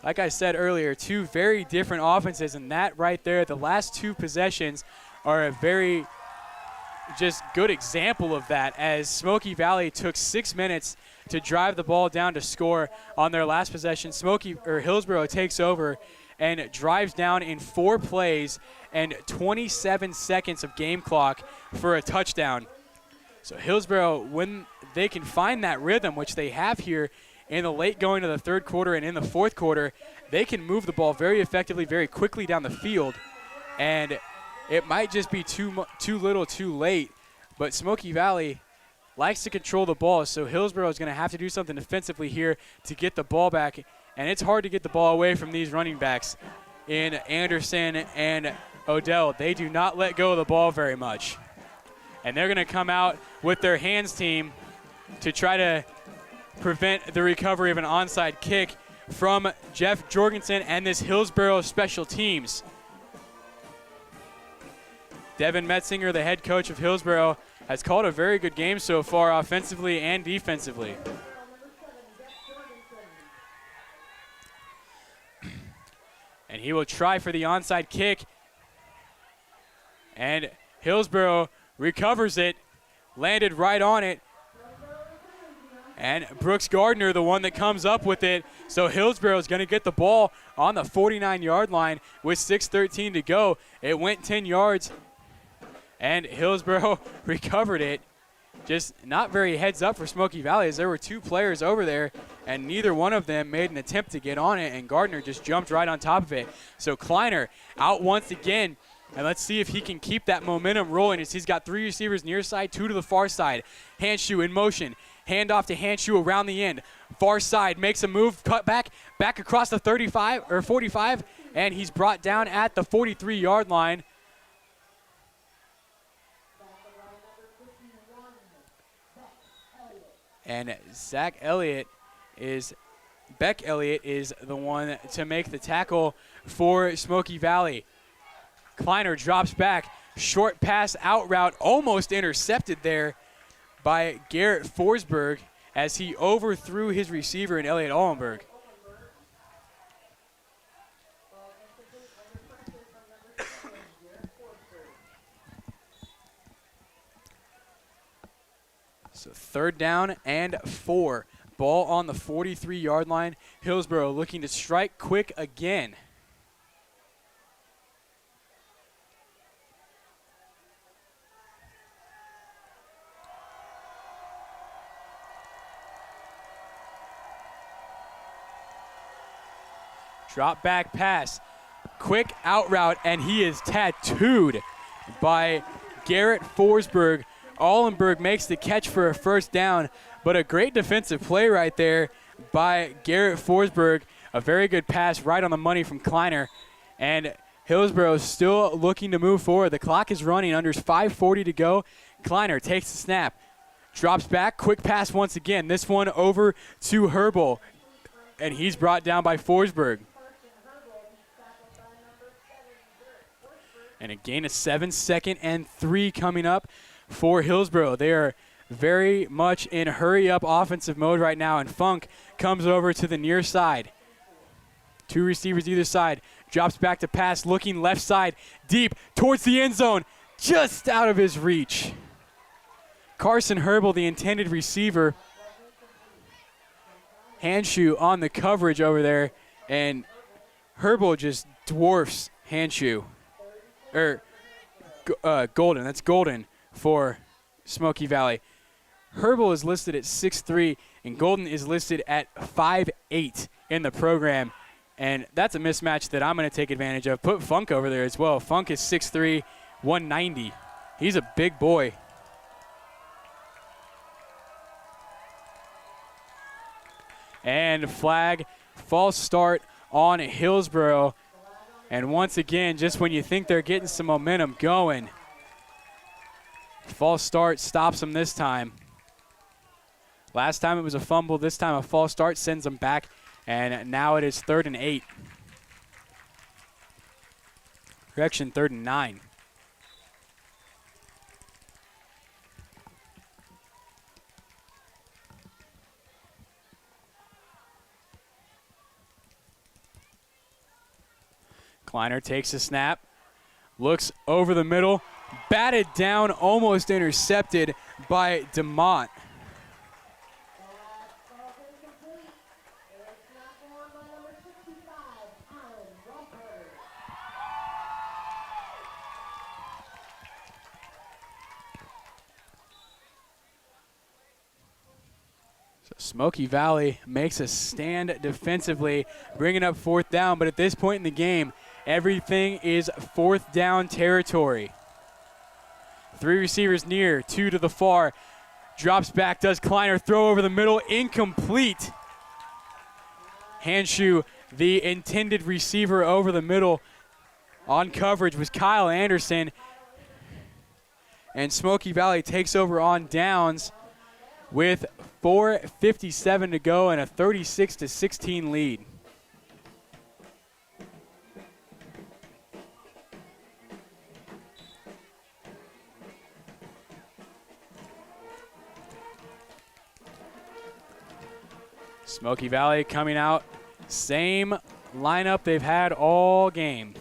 Like I said earlier, 2 very different offenses, and that right there, the last 2 possessions are a very just good example of that, as Smoky Valley took 6 minutes to drive the ball down to score on their last possession. Hillsboro takes over and drives down in 4 plays and 27 seconds of game clock for a touchdown. So Hillsboro, when they can find that rhythm, which they have here in the late going to the third quarter and in the fourth quarter, they can move the ball very effectively, very quickly down the field. And it might just be too little too late, but Smoky Valley likes to control the ball, so Hillsboro is going to have to do something defensively here to get the ball back. And it's hard to get the ball away from these running backs in Anderson and Odell. They do not let go of the ball very much. And they're going to come out with their hands team to try to prevent the recovery of an onside kick from Jeff Jorgensen and this Hillsboro special teams. Devin Metzinger, the head coach of Hillsboro, has called a very good game so far offensively and defensively. And he will try for the onside kick. And Hillsboro recovers it, landed right on it. And Brooks Gardner, the one that comes up with it. So Hillsboro is going to get the ball on the 49-yard line with 6:13 to go. It went 10 yards, and Hillsboro recovered it. Just not very heads up for Smoky Valley, as there were 2 players over there, and neither one of them made an attempt to get on it, and Gardner just jumped right on top of it. So Kleiner out once again, and let's see if he can keep that momentum rolling, as he's got 3 receivers near side, 2 to the far side. Hanshu in motion. Hand off to Hanshu around the end. Far side makes a move, cut back across the 35 or 45, and he's brought down at the 43-yard line. And Beck Elliott is the one to make the tackle for Smoky Valley. Kleiner drops back, short pass out route, almost intercepted there by Garrett Forsberg as he overthrew his receiver in Elliot Ullenberg. So 3rd down and 4. Ball on the 43-yard line. Hillsborough looking to strike quick again. Drop back pass. Quick out route, and he is tattooed by Garrett Forsberg. Ullenberg makes the catch for a 1st down, but a great defensive play right there by Garrett Forsberg. A very good pass right on the money from Kleiner. And Hillsborough still looking to move forward. The clock is running. Under 5:40 to go. Kleiner takes the snap. Drops back. Quick pass once again. This one over to Herbal. And he's brought down by Forsberg. And a gain of 7, 2nd and 3 coming up for Hillsborough. They are very much in hurry-up offensive mode right now, and Funk comes over to the near side. 2 receivers either side. Drops back to pass, looking left side, deep towards the end zone, just out of his reach. Carson Herbal, the intended receiver. Hanshu on the coverage over there, and Herbal just dwarfs Hanshu. Golden. That's Golden for Smoky Valley. Herbal is listed at 6'3", and Golden is listed at 5'8" in the program. And that's a mismatch that I'm going to take advantage of. Put Funk over there as well. Funk is 6'3", 190. He's a big boy. And flag, false start on Hillsborough. And once again, just when you think they're getting some momentum going, false start stops them this time. Last time it was a fumble. This time a false start sends them back. And now it is 3rd and 8. Correction, 3rd and 9. Kleiner takes a snap, looks over the middle, batted down, almost intercepted by DeMont. Smoky Valley makes a stand defensively, bringing up 4th down, but at this point in the game, everything is 4th down territory. 3 receivers near, 2 to the far. Drops back, does Kleiner, throw over the middle, incomplete. Hanshu, the intended receiver over the middle. On coverage was Kyle Anderson. And Smoky Valley takes over on downs with 4:57 to go and a 36-16 lead. Smoky Valley coming out, same lineup they've had all game.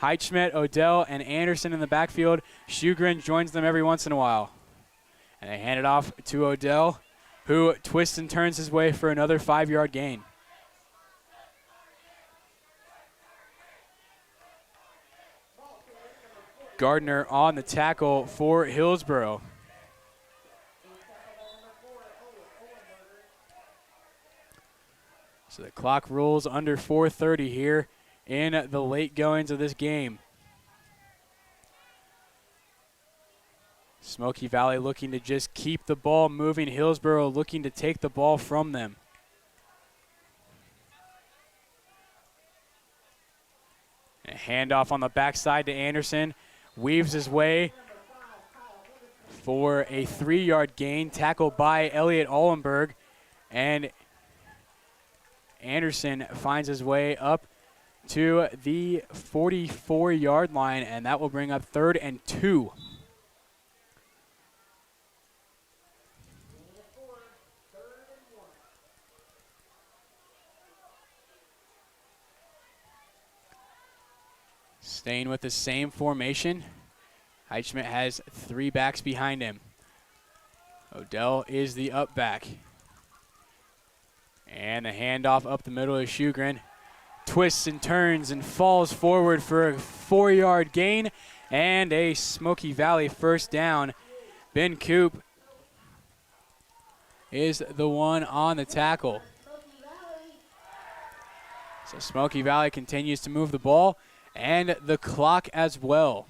Heitschmidt, Odell, and Anderson in the backfield. Shugren joins them every once in a while. And they hand it off to Odell, who twists and turns his way for another 5-yard gain. Gardner on the tackle for Hillsborough. So the clock rolls under 4:30 here in the late goings of this game. Smoky Valley looking to just keep the ball moving. Hillsboro looking to take the ball from them. A handoff on the backside to Anderson. Weaves his way for a 3-yard gain. Tackled by Elliot Ollenberg. And Anderson finds his way up to the 44-yard line, and that will bring up 3rd and 2. Staying with the same formation. Heitschmidt has 3 backs behind him. Odell is the up back. And the handoff up the middle of Shugren. Twists and turns and falls forward for a 4-yard gain and a Smoky Valley first down. Ben Coop is the one on the tackle. So Smoky Valley continues to move the ball and the clock as well.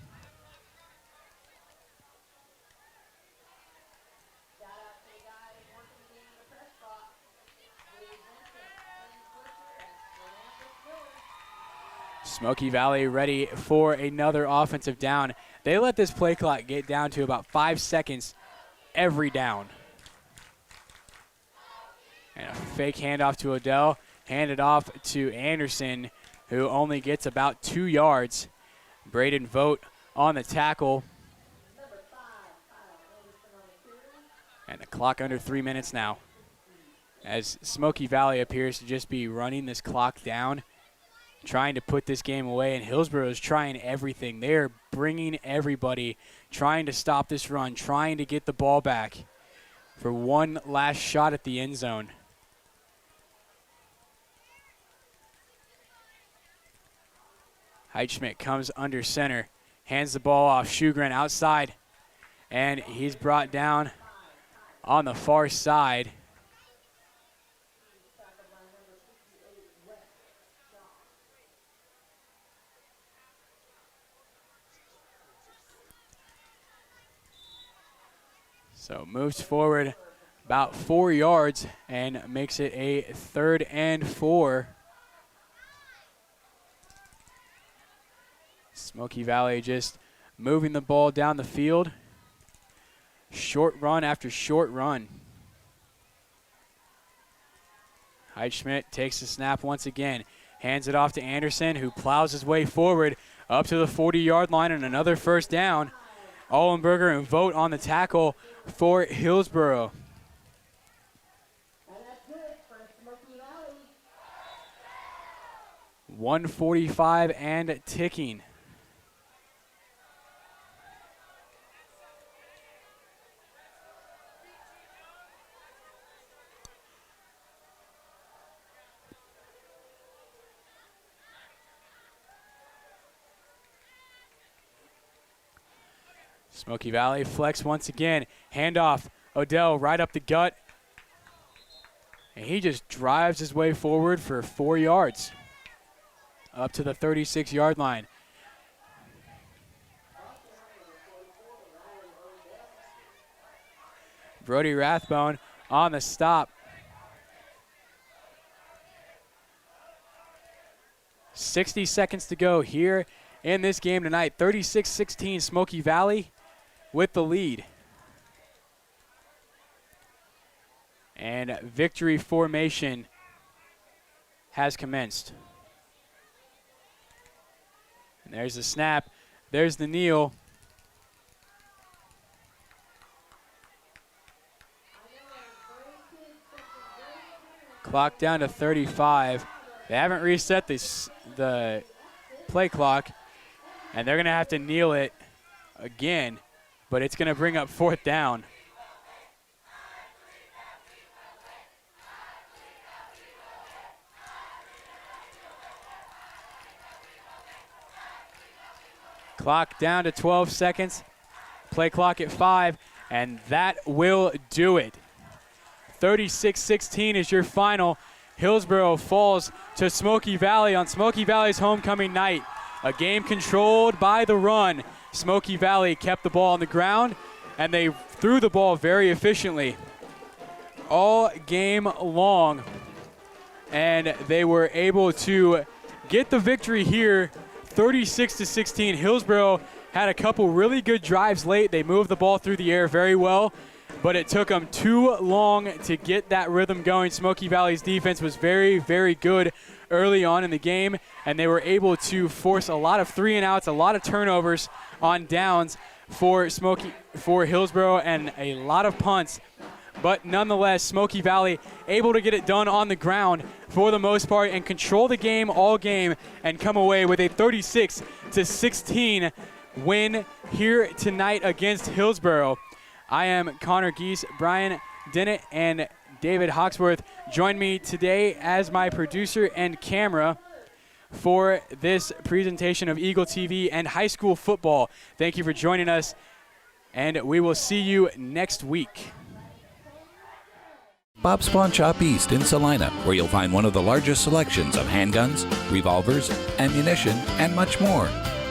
Smoky Valley ready for another offensive down. They let this play clock get down to about 5 seconds every down. And a fake handoff to Odell, handed off to Anderson, who only gets about 2 yards. Braden Vogt on the tackle. And the clock under 3 minutes now, as Smoky Valley appears to just be running this clock down, trying to put this game away, and Hillsboro is trying everything. They're bringing everybody, trying to stop this run, trying to get the ball back for one last shot at the end zone. Heitschmidt comes under center, hands the ball off. Shugren outside, and he's brought down on the far side. So moves forward about 4 yards and makes it a 3rd and 4. Smoky Valley just moving the ball down the field. Short run after short run. Heitschmidt takes the snap once again. Hands it off to Anderson, who plows his way forward up to the 40-yard line, and another first down. Ollenberger and Vogt on the tackle for Hillsboro. 1:45 and ticking. Smoky Valley flex once again. Handoff. Odell right up the gut. And he just drives his way forward for 4 yards. Up to the 36-yard line. Brody Rathbone on the stop. 60 seconds to go here in this game tonight. 36-16 Smoky Valley with the lead. And victory formation has commenced. And there's the snap. There's the kneel. Clock down to 35. They haven't reset the play clock, and they're going to have to kneel it again, but it's going to bring up 4th down. Clock down to 12 seconds. Play clock at 5, and that will do it. 36-16 is your final. Hillsboro falls to Smoky Valley on Smoky Valley's homecoming night. A game controlled by the run. Smoky Valley kept the ball on the ground, and they threw the ball very efficiently all game long, and they were able to get the victory here, 36-16. Hillsborough had a couple really good drives late. They moved the ball through the air very well, but it took them too long to get that rhythm going. Smoky Valley's defense was very, very good early on in the game, and they were able to force a lot of 3-and-outs, a lot of turnovers on downs for Hillsborough, and a lot of punts. But nonetheless, Smoky Valley able to get it done on the ground for the most part and control the game all game and come away with a 36-16 win here tonight against Hillsborough. I am Connor Geese. Brian Dennett and David Hawksworth join me today as my producer and camera for this presentation of Eagle TV and high school football. Thank you for joining us, and we will see you next week. Bob's Pawn Shop East in Salina, where you'll find one of the largest selections of handguns, revolvers, ammunition, and much more.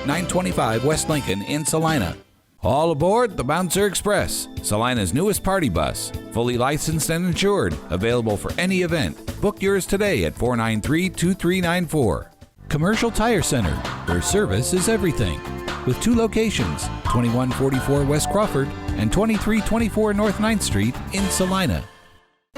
925 West Lincoln in Salina. All aboard the Bouncer Express, Salina's newest party bus. Fully licensed and insured, available for any event. Book yours today at 493-2394. Commercial Tire Center, where service is everything. With 2 locations, 2144 West Crawford and 2324 North 9th Street in Salina.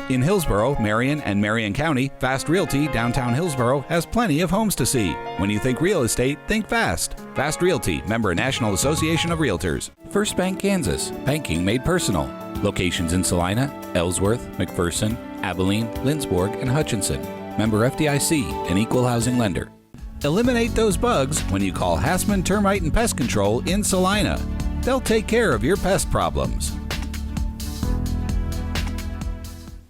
In Hillsborough, Marion, and Marion County, Fast Realty downtown Hillsborough has plenty of homes to see. When you think real estate, think Fast. Fast Realty, member National Association of Realtors. First Bank Kansas, banking made personal. Locations in Salina, Ellsworth, McPherson, Abilene, Lindsborg, and Hutchinson. Member FDIC, an equal housing lender. Eliminate those bugs when you call Hassman Termite and Pest Control in Salina. They'll take care of your pest problems.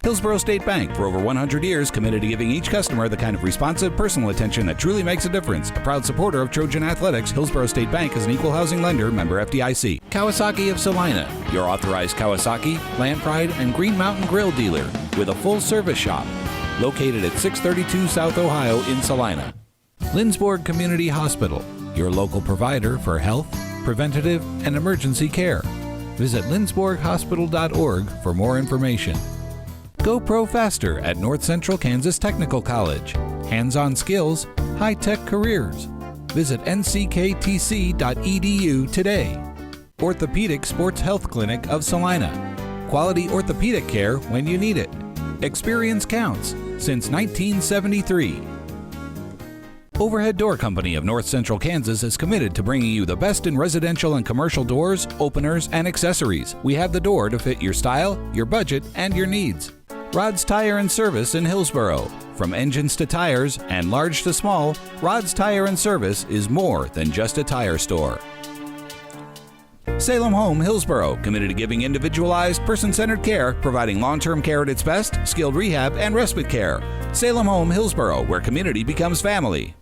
Hillsborough State Bank, for over 100 years, committed to giving each customer the kind of responsive, personal attention that truly makes a difference. A proud supporter of Trojan Athletics, Hillsborough State Bank is an equal housing lender, member FDIC. Kawasaki of Salina, your authorized Kawasaki, Land Pride, and Green Mountain Grill dealer, with a full-service shop, located at 632 South Ohio in Salina. Lindsborg Community Hospital, your local provider for health, preventative, and emergency care. Visit lindsborghospital.org for more information. Go Pro Faster at North Central Kansas Technical College. Hands-on skills, high-tech careers. Visit nckTC.edu today. Orthopedic Sports Health Clinic of Salina. Quality orthopedic care when you need it. Experience counts since 1973. Overhead Door Company of North Central Kansas is committed to bringing you the best in residential and commercial doors, openers, and accessories. We have the door to fit your style, your budget, and your needs. Rod's Tire and Service in Hillsborough. From engines to tires and large to small, Rod's Tire and Service is more than just a tire store. Salem Home Hillsborough, committed to giving individualized, person-centered care, providing long-term care at its best, skilled rehab, and respite care. Salem Home Hillsborough, where community becomes family.